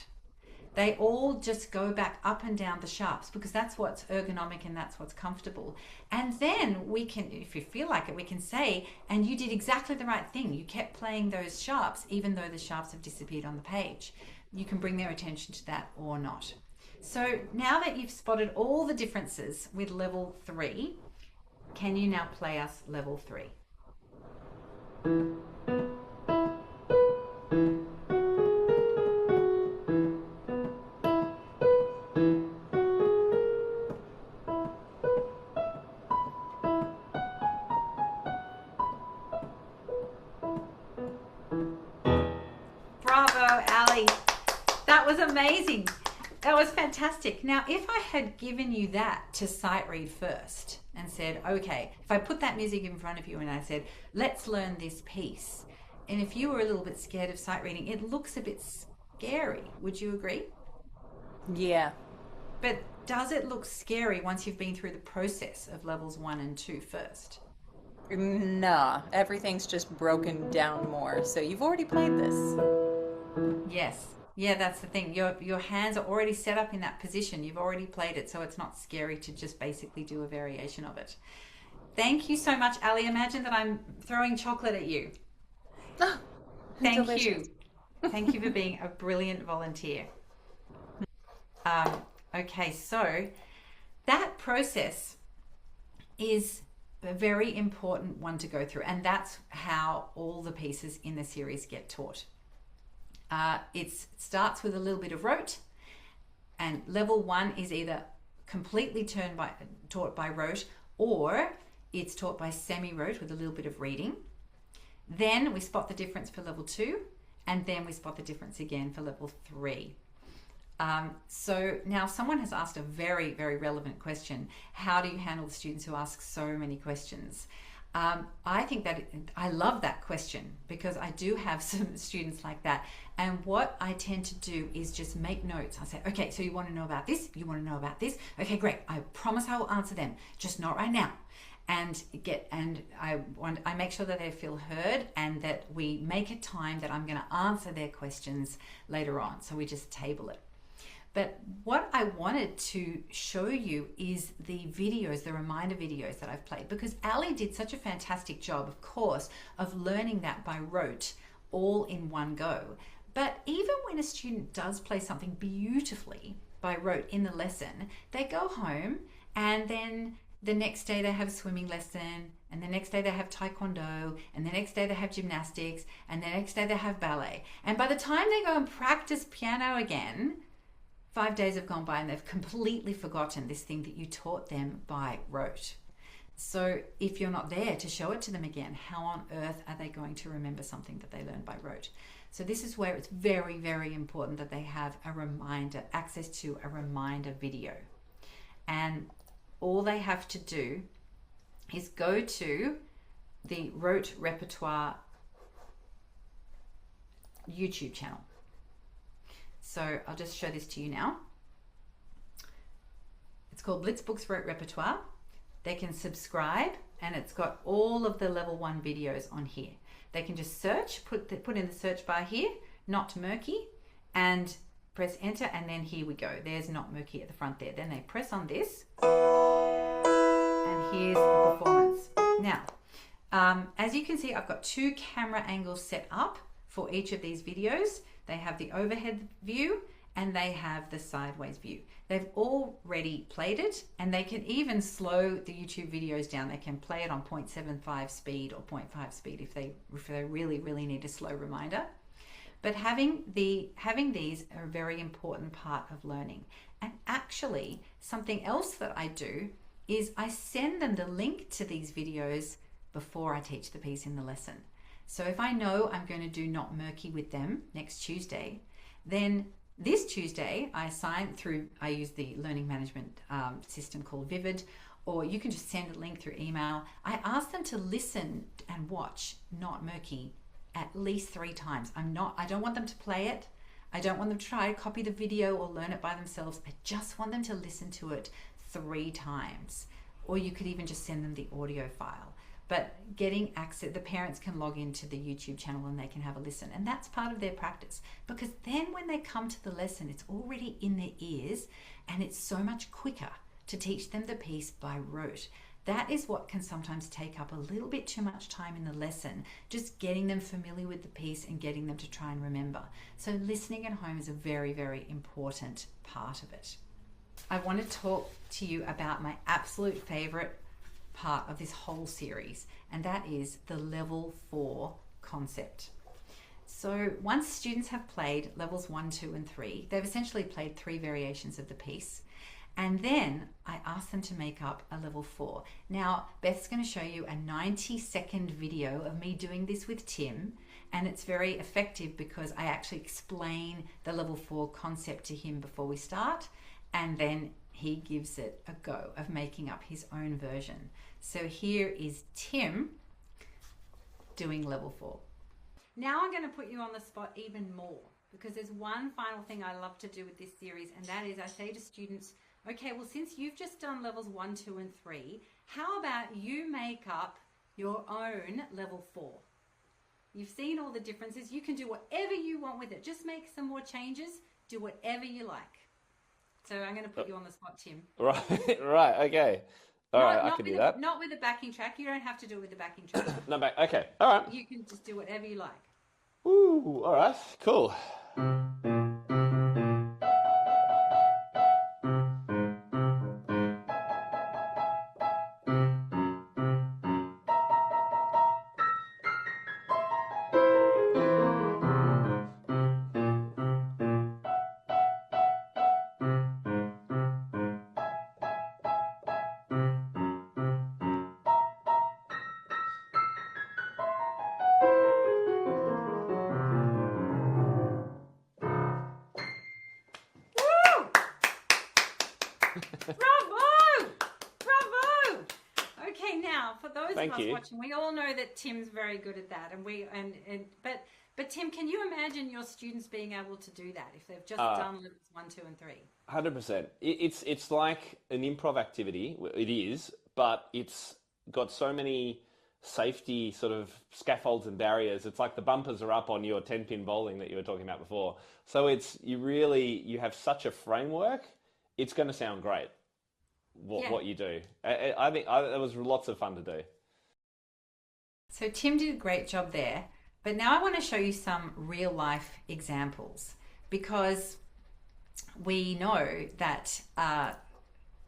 They all just go back up and down the sharps because that's what's ergonomic and that's what's comfortable. And then we can, if you feel like it, we can say, and you did exactly the right thing. You kept playing those sharps even though the sharps have disappeared on the page. You can bring their attention to that or not. So now that you've spotted all the differences with level 3, can you now play us level 3? Bravo, Ali. That was amazing. That was fantastic. Now, if I had given you that to sight read first and said, okay, if I put that music in front of you and I said, let's learn this piece, and if you were a little bit scared of sight reading, it looks a bit scary. Would you agree? Yeah. But does it look scary once you've been through the process of levels 1 and 2 first? Nah, everything's just broken down more. So you've already played this. Yes. Yeah, that's the thing. Your hands are already set up in that position. You've already played it, so it's not scary to just basically do a variation of it. Thank you so much, Ali. Imagine that I'm throwing chocolate at you. Thank Delicious. you. Thank you for being a brilliant volunteer. Okay, so that process is a very important one to go through, and that's how all the pieces in the series get taught. It starts with a little bit of rote, and level 1 is either completely taught by rote, or it's taught by semi-rote with a little bit of reading. Then we spot the difference for level 2, and then we spot the difference again for level 3. So now someone has asked a very, very relevant question. How do you handle the students who ask so many questions? I think that I love that question because I do have some students like that. And what I tend to do is just make notes. I say, okay, so you want to know about this? You want to know about this? Okay, great. I promise I will answer them, just not right now. And I make sure that they feel heard and that we make a time that I'm going to answer their questions later on. So we just table it. But what I wanted to show you is the videos, the reminder videos that I've played, because Ali did such a fantastic job, of course, of learning that by rote all in one go. But even when a student does play something beautifully by rote in the lesson, they go home and then the next day they have a swimming lesson, and the next day they have taekwondo, and the next day they have gymnastics, and the next day they have ballet. And by the time they go and practice piano again, 5 days have gone by and they've completely forgotten this thing that you taught them by rote. So if you're not there to show it to them again, how on earth are they going to remember something that they learned by rote? So this is where it's very, very important that they have a reminder, access to a reminder video. And all they have to do is go to the Rote Repertoire YouTube channel. So I'll just show this to you now. It's called Blitzbooks Rote Repertoire. They can subscribe and it's got all of the level 1 videos on here. They can just search, put in the search bar here, Not Murky, and press enter, and then here we go. There's Not Murky at the front there. Then they press on this and here's the performance. Now, as you can see, I've got 2 camera angles set up for each of these videos. They have the overhead view and they have the sideways view. They've already played it, and they can even slow the YouTube videos down. They can play it on 0.75 speed or 0.5 speed if they really, really need a slow reminder. But having these are a very important part of learning. And actually, something else that I do is I send them the link to these videos before I teach the piece in the lesson. So if I know I'm going to do Not Murky with them next Tuesday, then this Tuesday I use the learning management system called Vivid, or you can just send a link through email. I ask them to listen and watch Not Murky at least 3 times. I don't want them to play it. I don't want them to try to copy the video or learn it by themselves. I just want them to listen to it 3 times. Or you could even just send them the audio file. But getting access, the parents can log into the YouTube channel and they can have a listen. And that's part of their practice. Because then when they come to the lesson, it's already in their ears and it's so much quicker to teach them the piece by rote. That is what can sometimes take up a little bit too much time in the lesson, just getting them familiar with the piece and getting them to try and remember. So listening at home is a very, very important part of it. I want to talk to you about my absolute favorite part of this whole series, and that is the level 4 concept. So once students have played levels 1, 2, and 3, they've essentially played 3 variations of the piece. And then I ask them to make up a level 4. Now, Beth's going to show you a 90-second video of me doing this with Tim, and it's very effective because I actually explain the level 4 concept to him before we start, and then he gives it a go of making up his own version. So here is Tim doing level 4. Now I'm going to put you on the spot even more, because there's one final thing I love to do with this series, and that is I say to students, okay, well, since you've just done levels 1, 2, and 3, how about you make up your own level 4? You've seen all the differences. You can do whatever you want with it. Just make some more changes. Do whatever you like. So I'm going to put you on the spot, Tim. Right, right, okay. All right, I can do that. Not with the backing track. You don't have to do it with the backing track. No, back. Okay, all right. You can just do whatever you like. Ooh, all right, cool. Bravo! Bravo! Okay, now for those Thank of us you. watching, we all know that Tim's very good at that, but Tim, can you imagine your students being able to do that if they've just done levels 1, 2, and 3? 100%. It's like an improv activity. It is, but it's got so many safety sort of scaffolds and barriers. It's like the bumpers are up on your 10-pin bowling that you were talking about before. So you have such a framework. It's going to sound great. What you do. I think it was lots of fun to do. So Tim did a great job there, but now I want to show you some real life examples, because we know that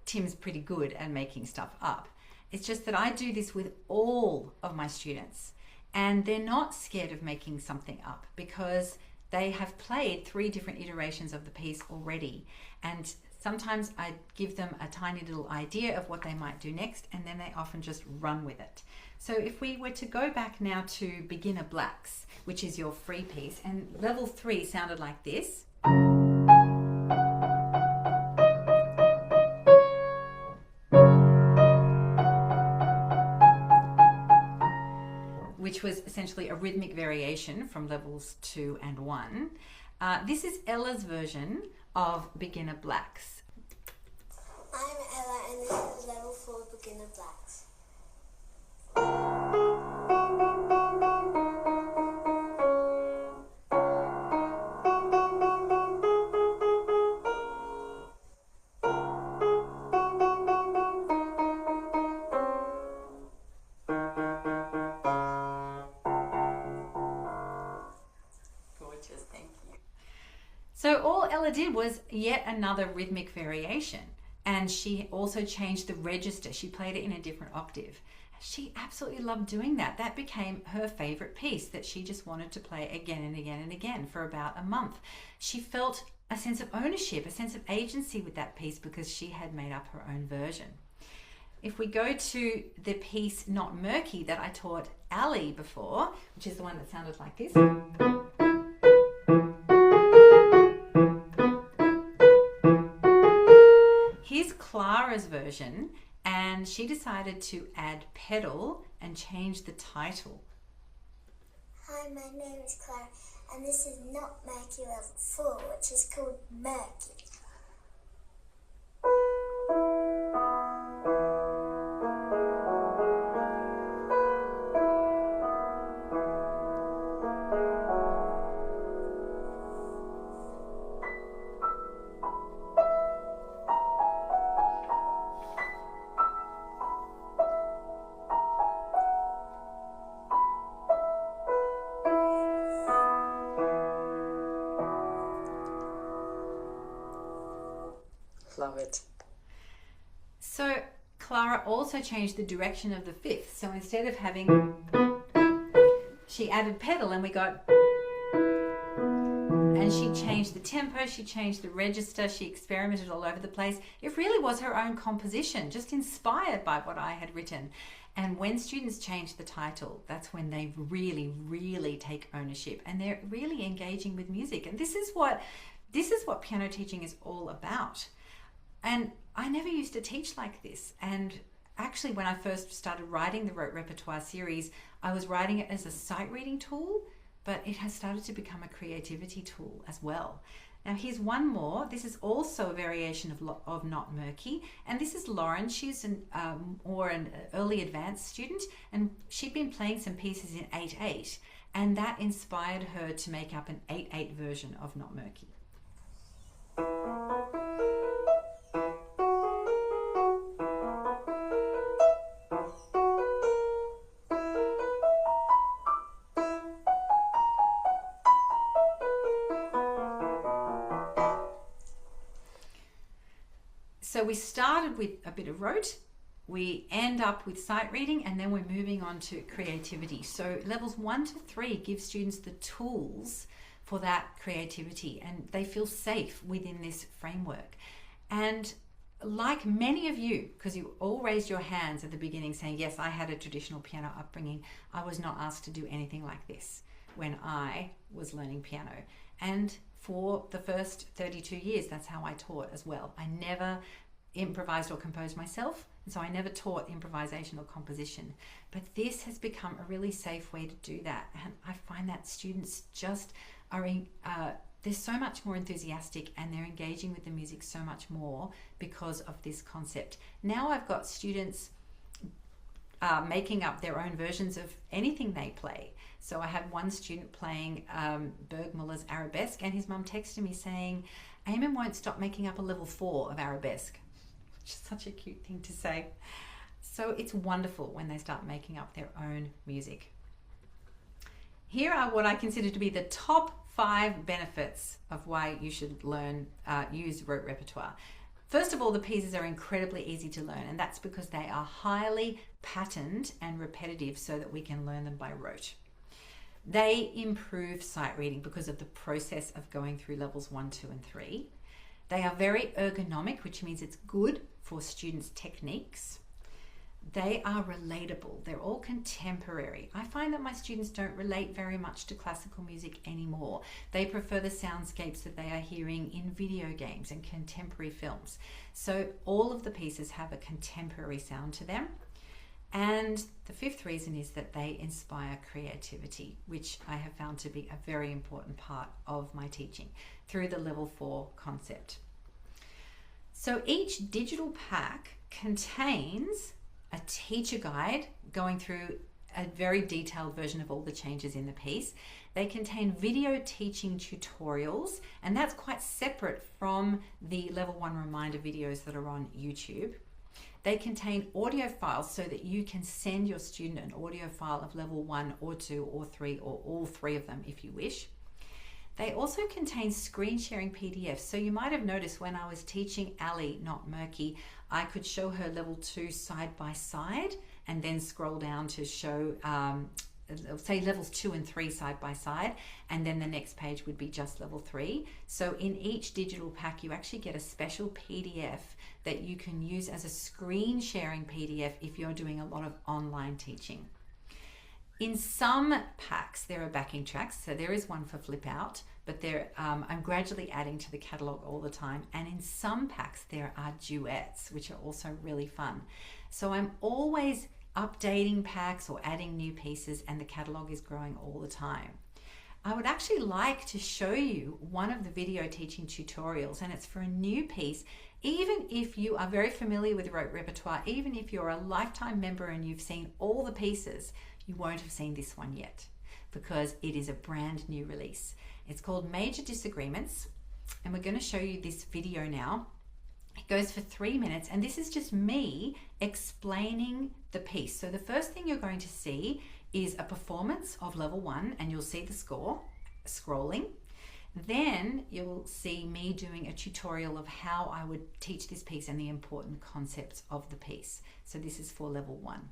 Tim's pretty good at making stuff up. It's just that I do this with all of my students, and they're not scared of making something up because they have played 3 different iterations of the piece already. And sometimes I give them a tiny little idea of what they might do next, and then they often just run with it. So if we were to go back now to Beginner Blacks, which is your free piece, and level 3 sounded like this. Which was essentially a rhythmic variation from levels 2 and 1. This is Ella's version of Beginner Blacks. I'm Ella, and this is level 4 Beginner Blacks. Gorgeous, thank you. So all Ella did was yet another rhythmic variation, and she also changed the register. She played it in a different octave. She absolutely loved doing that. That became her favorite piece that she just wanted to play again and again and again for about a month. She felt a sense of ownership, a sense of agency with that piece because she had made up her own version. If we go to the piece Not Murky that I taught Ali before, which is the one that sounded like this. Here's Clara's version, and she decided to add pedal and change the title. Hi, my name is Clara, and this is Not Murky level 4, which is called Murky. Love it. So Clara also changed the direction of the fifth. So instead of having, she added pedal and we got, and she changed the tempo, she changed the register, she experimented all over the place. It really was her own composition, just inspired by what I had written. And when students change the title, that's when they really, really take ownership and they're really engaging with music. And this is what piano teaching is all about. And I never used to teach like this. And actually, when I first started writing the Rote Repertoire series, I was writing it as a sight reading tool but it has started to become a creativity tool as well. Now here's one more. This is also a variation of Not Murky, and this is Lauren. She's an early advanced student, and she'd been playing some pieces in 8/8, and that inspired her to make up an 8/8 version of Not Murky. So we started with a bit of rote, we end up with sight reading, and then we're moving on to creativity. So levels 1 to 3 give students the tools for that creativity, and they feel safe within this framework. And like many of you, because you all raised your hands at the beginning saying, yes, I had a traditional piano upbringing, I was not asked to do anything like this when I was learning piano. And for the first 32 years, that's how I taught as well. I never improvised or composed myself, and so I never taught improvisation or composition. But this has become a really safe way to do that, and I find that students just are they're so much more enthusiastic, and they're engaging with the music so much more because of this concept. Now I've got students making up their own versions of anything they play. So I had one student playing Bergmüller's Arabesque, and his mum texted me saying, Eamon won't stop making up a level 4 of Arabesque, which is such a cute thing to say. So it's wonderful when they start making up their own music. Here are what I consider to be the top 5 benefits of why you should use Rote Repertoire. First of all, the pieces are incredibly easy to learn, and that's because they are highly patterned and repetitive so that we can learn them by rote. They improve sight reading because of the process of going through levels 1, 2, and 3. They are very ergonomic, which means it's good for students' techniques. They are relatable. They're all contemporary. I find that my students don't relate very much to classical music anymore. They prefer the soundscapes that they are hearing in video games and contemporary films. So all of the pieces have a contemporary sound to them. And the 5th reason is that they inspire creativity, which I have found to be a very important part of my teaching through the level 4 concept. So each digital pack contains a teacher guide going through a very detailed version of all the changes in the piece. They contain video teaching tutorials, and that's quite separate from the level 1 reminder videos that are on YouTube. They contain audio files so that you can send your student an audio file of level 1 or 2 or 3 or all 3 of them if you wish. They also contain screen sharing PDFs. So you might have noticed when I was teaching Ali Not Murky, I could show her level 2 side by side and then scroll down to show say levels 2 and 3 side by side, and then the next page would be just level 3. So in each digital pack you actually get a special PDF that you can use as a screen sharing PDF if you're doing a lot of online teaching. In some packs there are backing tracks, so there is one for flip out, but I'm gradually adding to the catalogue all the time, and in some packs there are duets, which are also really fun. So I'm always updating packs or adding new pieces, and the catalogue is growing all the time. I would actually like to show you one of the video teaching tutorials, and it's for a new piece. Even if you are very familiar with Rote Repertoire, even if you're a lifetime member and you've seen all the pieces, you won't have seen this one yet because it is a brand new release. It's called Major Disagreements, and we're going to show you this video now. It goes for 3 minutes, and this is just me explaining the piece. So the first thing you're going to see is a performance of level 1, and you'll see the score scrolling. Then you'll see me doing a tutorial of how I would teach this piece and the important concepts of the piece. So this is for level 1.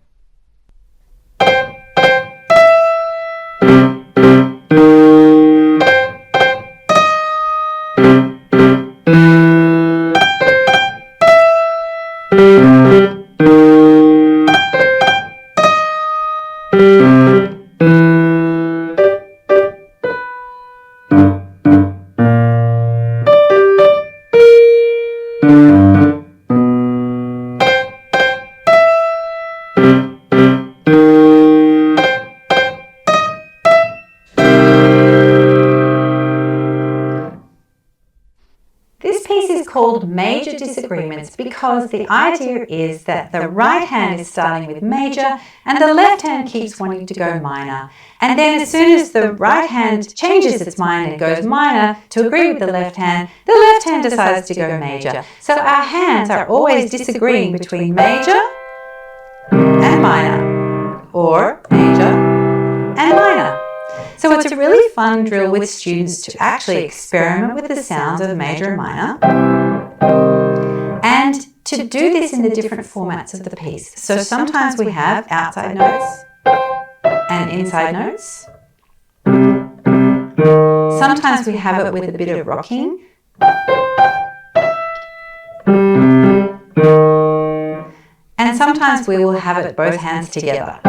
called major disagreements because the idea is that the right hand is starting with major and the left hand keeps wanting to go minor. And then as soon as the right hand changes its mind and goes minor to agree with the left hand decides to go major. So our hands are always disagreeing between major and minor, or major and minor. So it's a really fun drill with students to actually experiment with the sounds of major and minor, and to do this in the different formats of the piece. So sometimes we have outside notes and inside notes. Sometimes we have it with a bit of rocking. And sometimes we will have it both hands together.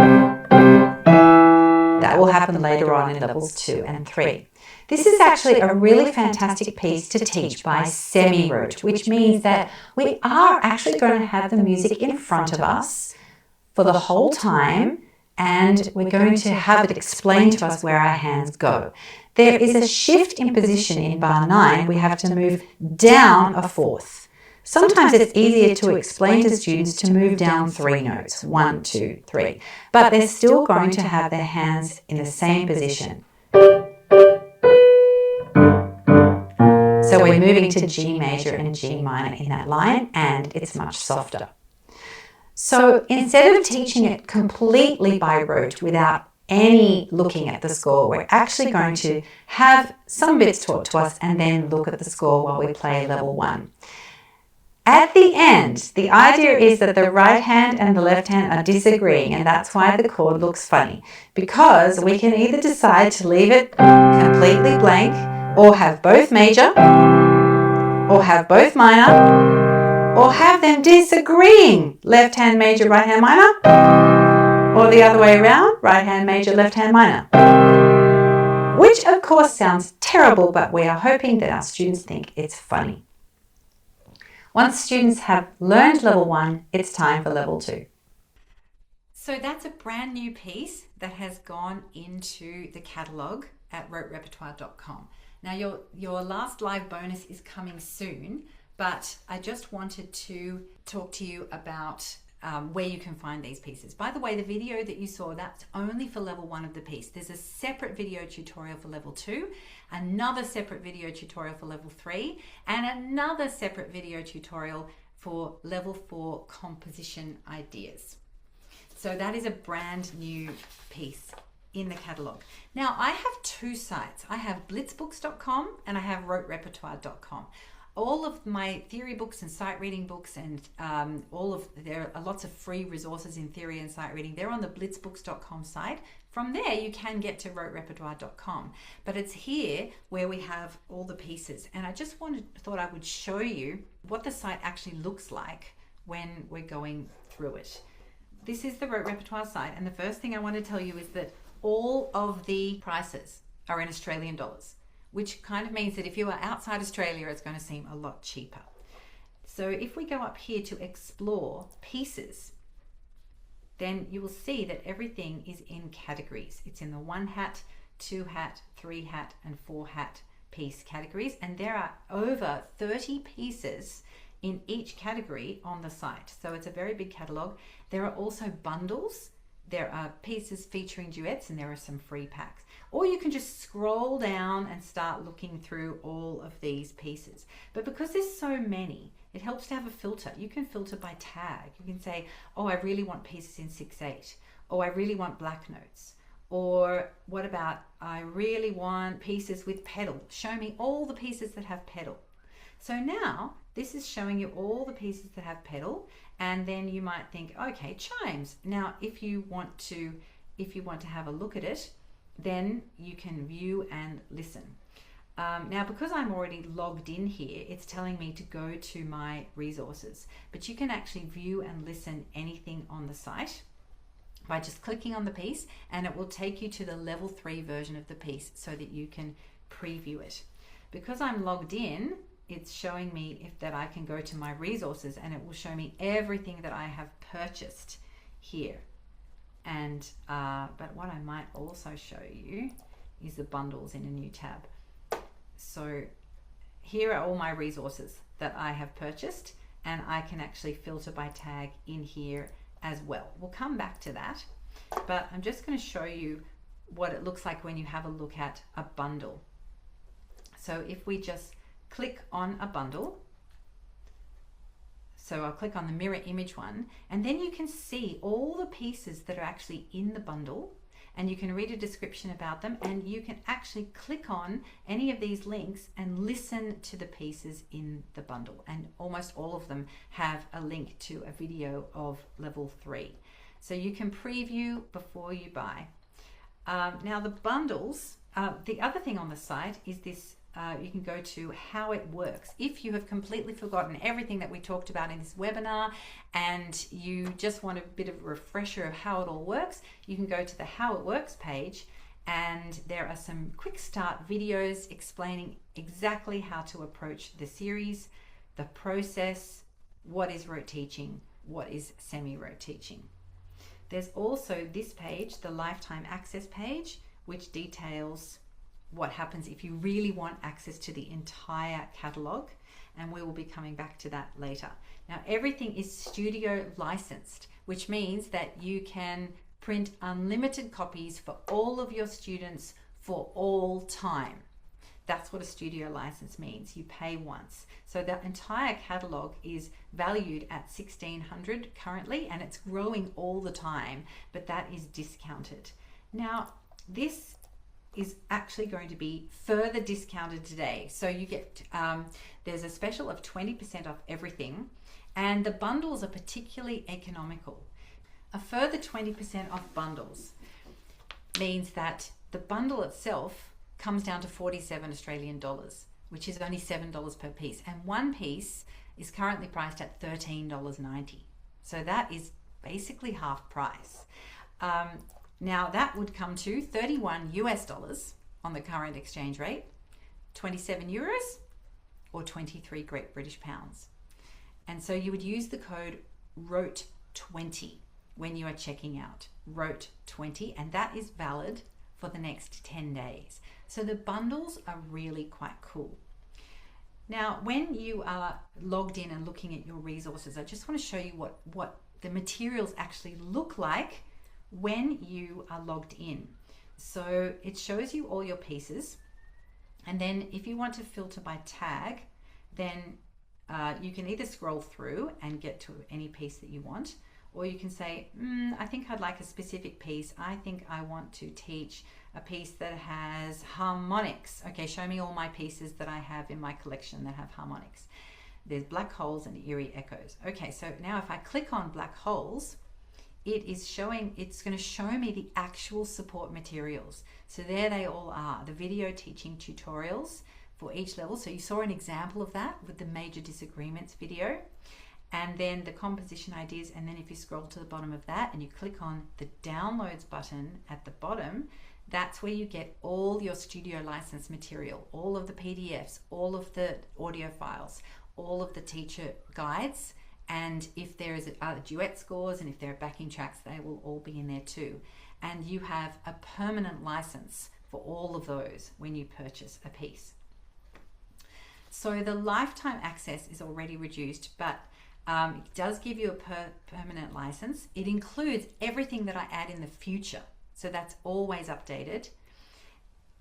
That will happen later on in levels 2 and 3. This is actually a really fantastic piece to teach by semi-rote, which means that we are actually going to have the music in front of us for the whole time, and we're going to have it explain to us where our hands go. There is a shift in position in bar 9. We have to move down a fourth. Sometimes it's easier to explain to students to move down 3 notes, 1, 2, 3, but they're still going to have their hands in the same position. So we're moving to G major and G minor in that line, and it's much softer. So instead of teaching it completely by rote without any looking at the score, we're actually going to have some bits taught to us and then look at the score while we play level 1. At the end, the idea is that the right hand and the left hand are disagreeing, and that's why the chord looks funny, because we can either decide to leave it completely blank, or have both major, or have both minor, or have them disagreeing, left hand major, right hand minor, or the other way around, right hand major, left hand minor. Which of course sounds terrible, but we are hoping that our students think it's funny. Once students have learned level 1, it's time for level 2. So that's a brand new piece that has gone into the catalogue at roterepertoire.com. Now your last live bonus is coming soon, but I just wanted to talk to you about where you can find these pieces. By the way, the video that you saw, that's only for level 1 of the piece. There's a separate video tutorial for level 2, another separate video tutorial for level 3, and another separate video tutorial for level 4 composition ideas. So that is a brand new piece in the catalogue. Now I have 2 sites. I have blitzbooks.com and I have roterepertoire.com. All of my theory books and sight reading books and there are lots of free resources in theory and sight reading. They're on the blitzbooks.com site. From there you can get to roterepertoire.com, but it's here where we have all the pieces. And I just thought I would show you what the site actually looks like when we're going through it. This is the Rote Repertoire site, and the first thing I want to tell you is that all of the prices are in Australian dollars, which kind of means that if you are outside Australia, it's going to seem a lot cheaper. So if we go up here to explore pieces, then you will see that everything is in categories. It's in the 1 hat, 2 hat, 3 hat, and 4 hat piece categories, and there are over 30 pieces in each category on the site. So it's a very big catalogue. There are also bundles. There are pieces featuring duets, and there are some free packs. Or you can just scroll down and start looking through all of these pieces. But because there's so many, it helps to have a filter. You can filter by tag. You can say, oh, I really want pieces in 6/8. Oh, I really want black notes. Or what about, I really want pieces with pedal. Show me all the pieces that have pedal. So now this is showing you all the pieces that have pedal, and then you might think, okay, chimes. Now, if you want to have a look at it, then you can view and listen. Now, because I'm already logged in here, it's telling me to go to my resources, but you can actually view and listen anything on the site by just clicking on the piece, and it will take you to the level 3 version of the piece so that you can preview it. Because I'm logged in, it's showing me that I can go to my resources, and it will show me everything that I have purchased here. And but what I might also show you is the bundles in a new tab. So here are all my resources that I have purchased, and I can actually filter by tag in here as well. We'll come back to that, but I'm just going to show you what it looks like when you have a look at a bundle. So if we just click on a bundle, so I'll click on the mirror image one, and then you can see all the pieces that are actually in the bundle, and you can read a description about them, and you can actually click on any of these links and listen to the pieces in the bundle. And almost all of them have a link to a video of level 3. So you can preview before you buy. Now the bundles, the other thing on the site is this, you can go to how it works. If you have completely forgotten everything that we talked about in this webinar and you just want a bit of a refresher of how it all works, you can go to the How It Works page, and there are some quick start videos explaining exactly how to approach the series, the process, what is rote teaching, what is semi-rote teaching. There's also this page, the lifetime access page, which details what happens if you really want access to the entire catalog, and we will be coming back to that later. Now everything is studio licensed, which means that you can print unlimited copies for all of your students for all time. That's what a studio license means. You pay once. So the entire catalog is valued at $1,600 currently, and it's growing all the time, but that is discounted. Now, this is actually going to be further discounted today. So you get, there's a special of 20% off everything, and the bundles are particularly economical. A further 20% off bundles means that the bundle itself comes down to 47 Australian dollars, which is only $7 per piece. And one piece is currently priced at $13.90. So that is basically half price. Now that would come to 31 US dollars on the current exchange rate, 27 euros, or 23 Great British pounds. And so you would use the code ROTE20 when you are checking out, ROTE20, and that is valid for the next 10 days. So the bundles are really quite cool. Now, when you are logged in and looking at your resources, I just want to show you what the materials actually look like when you are logged in. So it shows you all your pieces, and then if you want to filter by tag, then you can either scroll through and get to any piece that you want, or you can say, I think I'd like a specific piece. I think I want to teach a piece that has harmonics. Okay, show me all my pieces that I have in my collection that have harmonics. There's black holes and eerie echoes. Okay, so now if I click on black holes, it's going to show me the actual support materials. So there they all are, the video teaching tutorials for each level. So you saw an example of that with the major disagreements video, and then the composition ideas. And then if you scroll to the bottom of that and you click on the downloads button at the bottom, that's where you get all your studio license material, all of the PDFs, all of the audio files, all of the teacher guides, and if there is duet scores and if there are backing tracks, they will all be in there too. And you have a permanent license for all of those when you purchase a piece. So the lifetime access is already reduced, but it does give you a permanent license. It includes everything that I add in the future. So that's always updated.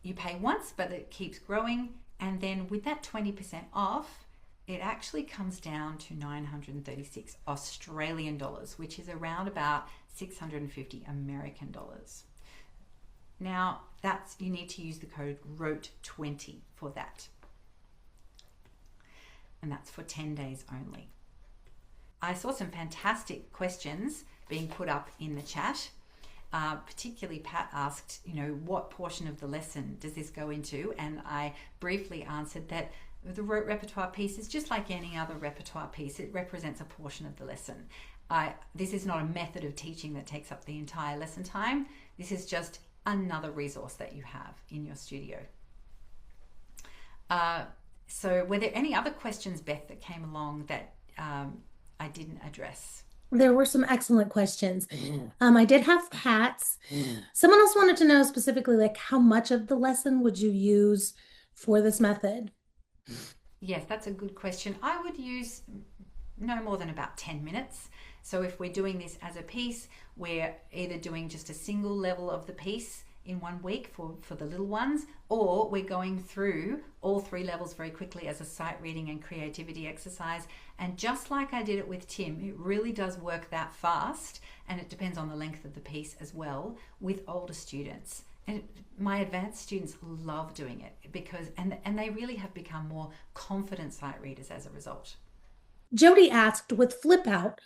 You pay once, but it keeps growing. And then with that 20% off, it actually comes down to 936 Australian dollars, which is around about 650 American dollars. Now, you need to use the code ROTE20 for that. And that's for 10 days only. I saw some fantastic questions being put up in the chat. Particularly Pat asked, what portion of the lesson does this go into? And I briefly answered that the rote repertoire piece is just like any other repertoire piece. It represents a portion of the lesson. This is not a method of teaching that takes up the entire lesson time. This is just another resource that you have in your studio. So were there any other questions, Beth, that came along that I didn't address? There were some excellent questions. I did have Pat's. Someone else wanted to know specifically, like, how much of the lesson would you use for this method? Yes, that's a good question. I would use no more than about 10 minutes. So if we're doing this as a piece, we're either doing just a single level of the piece in 1 week for the little ones, or we're going through all 3 levels very quickly as a sight reading and creativity exercise. And just like I did it with Tim, it really does work that fast, and it depends on the length of the piece as well with older students. And my advanced students love doing it because and they really have become more confident sight readers as a result. Jody asked, with Flip Out,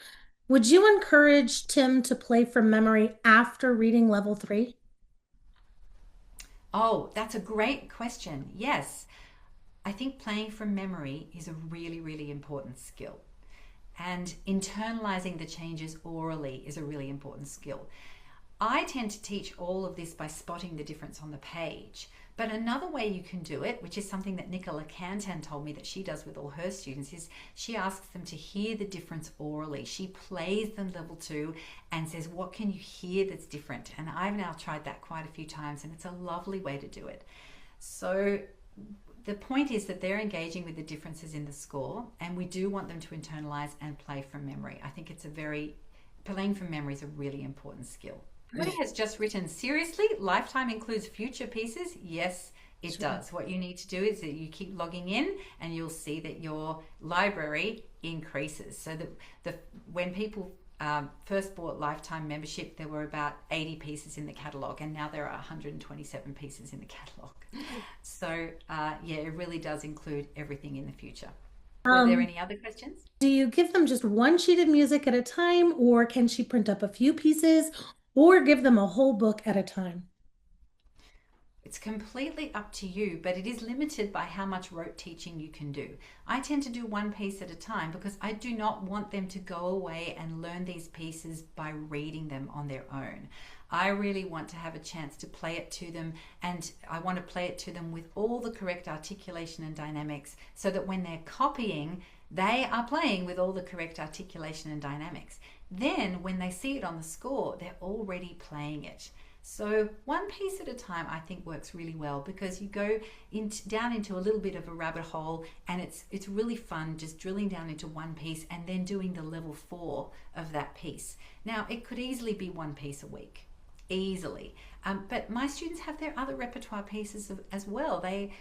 would you encourage Tim to play from memory after reading level 3? Oh, that's a great question. Yes, I think playing from memory is a really, really important skill. And internalizing the changes orally is a really important skill. I tend to teach all of this by spotting the difference on the page. But another way you can do it, which is something that Nicola Cantan told me that she does with all her students, is she asks them to hear the difference orally. She plays them level 2 and says, what can you hear that's different? And I've now tried that quite a few times, and it's a lovely way to do it. So the point is that they're engaging with the differences in the score, and we do want them to internalize and play from memory. I think playing from memory is a really important skill. Ray has just written, seriously, Lifetime includes future pieces? Yes, it does. What you need to do is that you keep logging in and you'll see that your library increases. So that when people first bought Lifetime membership, there were about 80 pieces in the catalogue, and now there are 127 pieces in the catalogue. So yeah, it really does include everything in the future. Are there any other questions? Do you give them just one sheet of music at a time, or can she print up a few pieces, or give them a whole book at a time? It's completely up to you, but it is limited by how much rote teaching you can do. I tend to do one piece at a time because I do not want them to go away and learn these pieces by reading them on their own. I really want to have a chance to play it to them, and I want to play it to them with all the correct articulation and dynamics so that when they're copying, they are playing with all the correct articulation and dynamics. Then when they see it on the score, they're already playing it. So one piece at a time I think works really well because you go down into a little bit of a rabbit hole, and it's really fun just drilling down into one piece and then doing the level 4 of that piece. Now it could easily be one piece a week, easily. But my students have their other repertoire pieces as well. They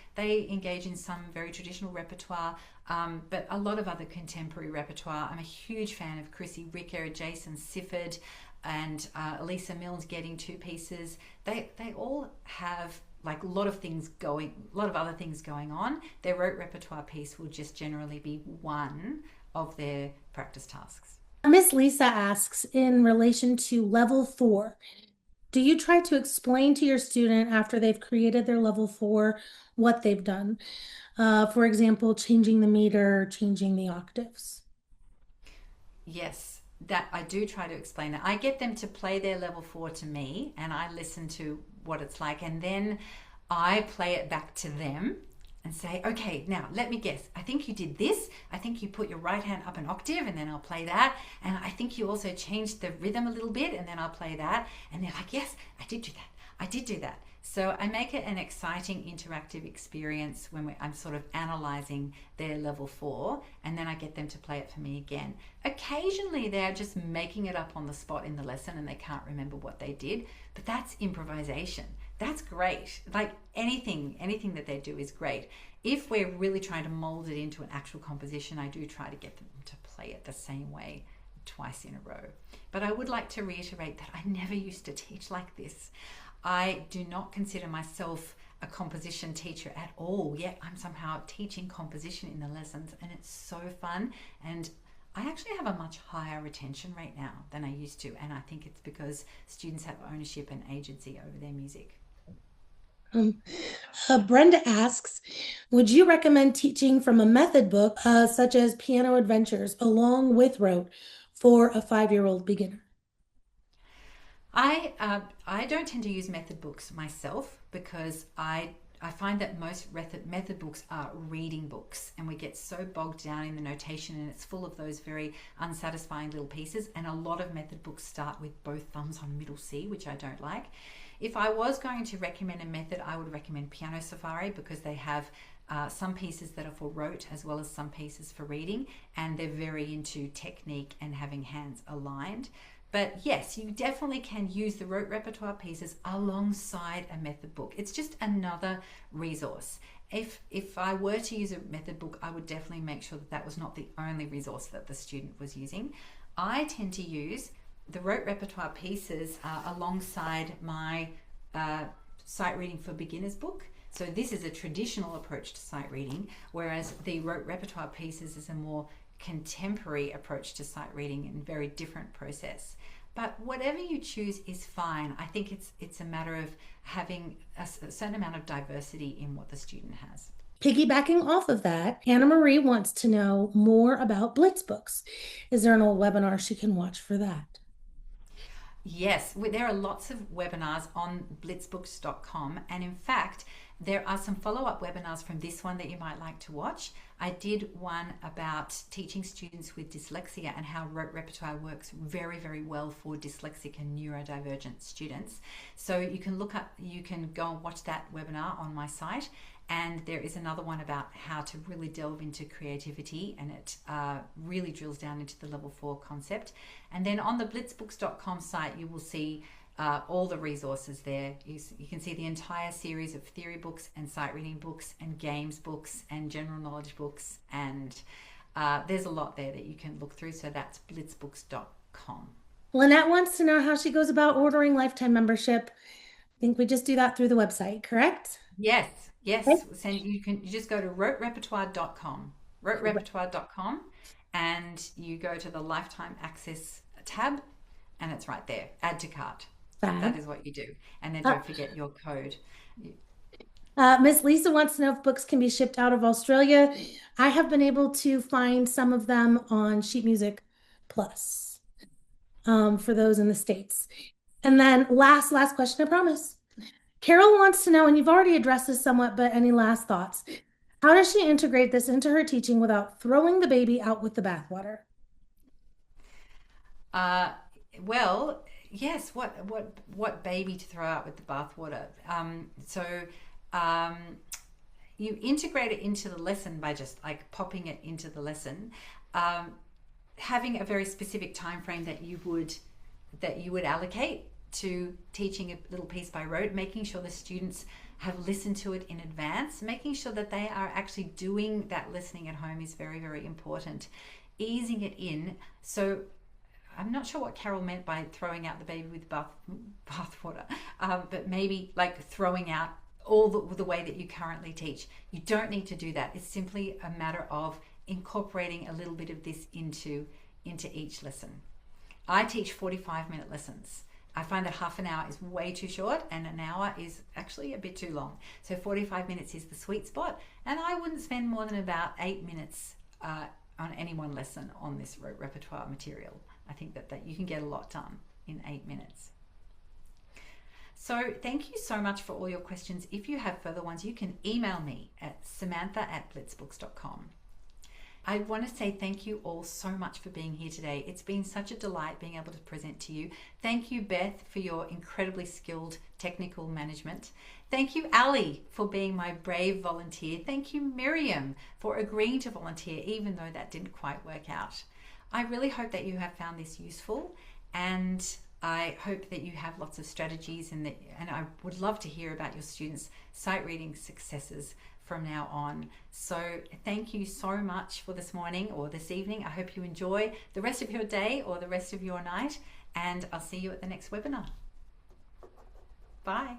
engage in some very traditional repertoire, but a lot of other contemporary repertoire. I'm a huge fan of Chrissy Ricker, Jason Sifford, and Elisa Mills getting 2 pieces. They all have like a lot of other things going on. Their rote repertoire piece will just generally be one of their practice tasks. Miss Lisa asks, in relation to level 4, do you try to explain to your student after they've created their level 4 what they've done? For example, changing the meter, changing the octaves. Yes, that I do try to explain that. I get them to play their level 4 to me, and I listen to what it's like, and then I play it back to them and say, okay, now let me guess. I think you did this. I think you put your right hand up an octave, and then I'll play that. And I think you also changed the rhythm a little bit, and then I'll play that. And they're like, yes, I did do that. I did do that. So I make it an exciting interactive experience when I'm sort of analyzing their level 4, and then I get them to play it for me again. Occasionally they're just making it up on the spot in the lesson and they can't remember what they did, but that's improvisation. That's great. Like anything that they do is great. If we're really trying to mold it into an actual composition, I do try to get them to play it the same way twice in a row. But I would like to reiterate that I never used to teach like this. I do not consider myself a composition teacher at all, yet I'm somehow teaching composition in the lessons, and it's so fun. And I actually have a much higher retention rate now than I used to, and I think it's because students have ownership and agency over their music. Brenda asks, would you recommend teaching from a method book such as Piano Adventures along with rote for a 5-year-old beginner? I don't tend to use method books myself because I find that most method books are reading books, and we get so bogged down in the notation, and it's full of those very unsatisfying little pieces, and a lot of method books start with both thumbs on middle C, which I don't like. If I was going to recommend a method, I would recommend Piano Safari because they have some pieces that are for rote as well as some pieces for reading, and they're very into technique and having hands aligned. But yes, you definitely can use the rote repertoire pieces alongside a method book. It's just another resource. If I were to use a method book, I would definitely make sure that that was not the only resource that the student was using. I tend to use the rote repertoire pieces alongside my sight reading for beginners book. So this is a traditional approach to sight reading, whereas the rote repertoire pieces is a more contemporary approach to sight reading and very different process. But whatever you choose is fine. I think it's a matter of having a certain amount of diversity in what the student has. Piggybacking off of that, Anna Marie wants to know more about Blitz books. Is there an old webinar she can watch for that? Yes, there are lots of webinars on blitzbooks.com, and in fact, there are some follow-up webinars from this one that you might like to watch. I did one about teaching students with dyslexia and how rote repertoire works very, very well for dyslexic and neurodivergent students. So you can go and watch that webinar on my site. And there is another one about how to really delve into creativity, and it really drills down into the level 4 concept. And then on the blitzbooks.com site, you will see all the resources there. You can see the entire series of theory books and sight reading books and games books and general knowledge books. And there's a lot there that you can look through. So that's blitzbooks.com. Lynette wants to know how she goes about ordering lifetime membership. I think we just do that through the website, correct? Yes. Okay. You just go to roterepertoire.com, roterepertoire.com, and you go to the lifetime access tab, and it's right there. Add to cart. That is what you do. And then don't forget your code. Miss Lisa wants to know if books can be shipped out of Australia. I have been able to find some of them on Sheet Music Plus for those in the States. And then last question, I promise. Carol wants to know, and you've already addressed this somewhat, but any last thoughts? How does she integrate this into her teaching without throwing the baby out with the bathwater? Well, yes. What baby to throw out with the bathwater? You integrate it into the lesson by just like popping it into the lesson, having a very specific time frame that you would allocate to teaching a little piece by rote, making sure the students have listened to it in advance, making sure that they are actually doing that listening at home is very, very important. Easing it in. So I'm not sure what Carol meant by throwing out the baby with bathwater, but maybe like throwing out all the way that you currently teach. You don't need to do that. It's simply a matter of incorporating a little bit of this into each lesson. I teach 45-minute lessons. I find that half an hour is way too short and an hour is actually a bit too long. So 45 minutes is the sweet spot, and I wouldn't spend more than about 8 minutes on any one lesson on this rote repertoire material. I think that you can get a lot done in 8 minutes. So thank you so much for all your questions. If you have further ones, you can email me at samantha@blitzbooks.com. I want to say thank you all so much for being here today. It's been such a delight being able to present to you. Thank you, Beth, for your incredibly skilled technical management. Thank you, Ali, for being my brave volunteer. Thank you, Miriam, for agreeing to volunteer, even though that didn't quite work out. I really hope that you have found this useful, and I hope that you have lots of strategies, and I would love to hear about your students' sight reading successes from now on. So thank you so much for this morning or this evening. I hope you enjoy the rest of your day or the rest of your night, and I'll see you at the next webinar. Bye.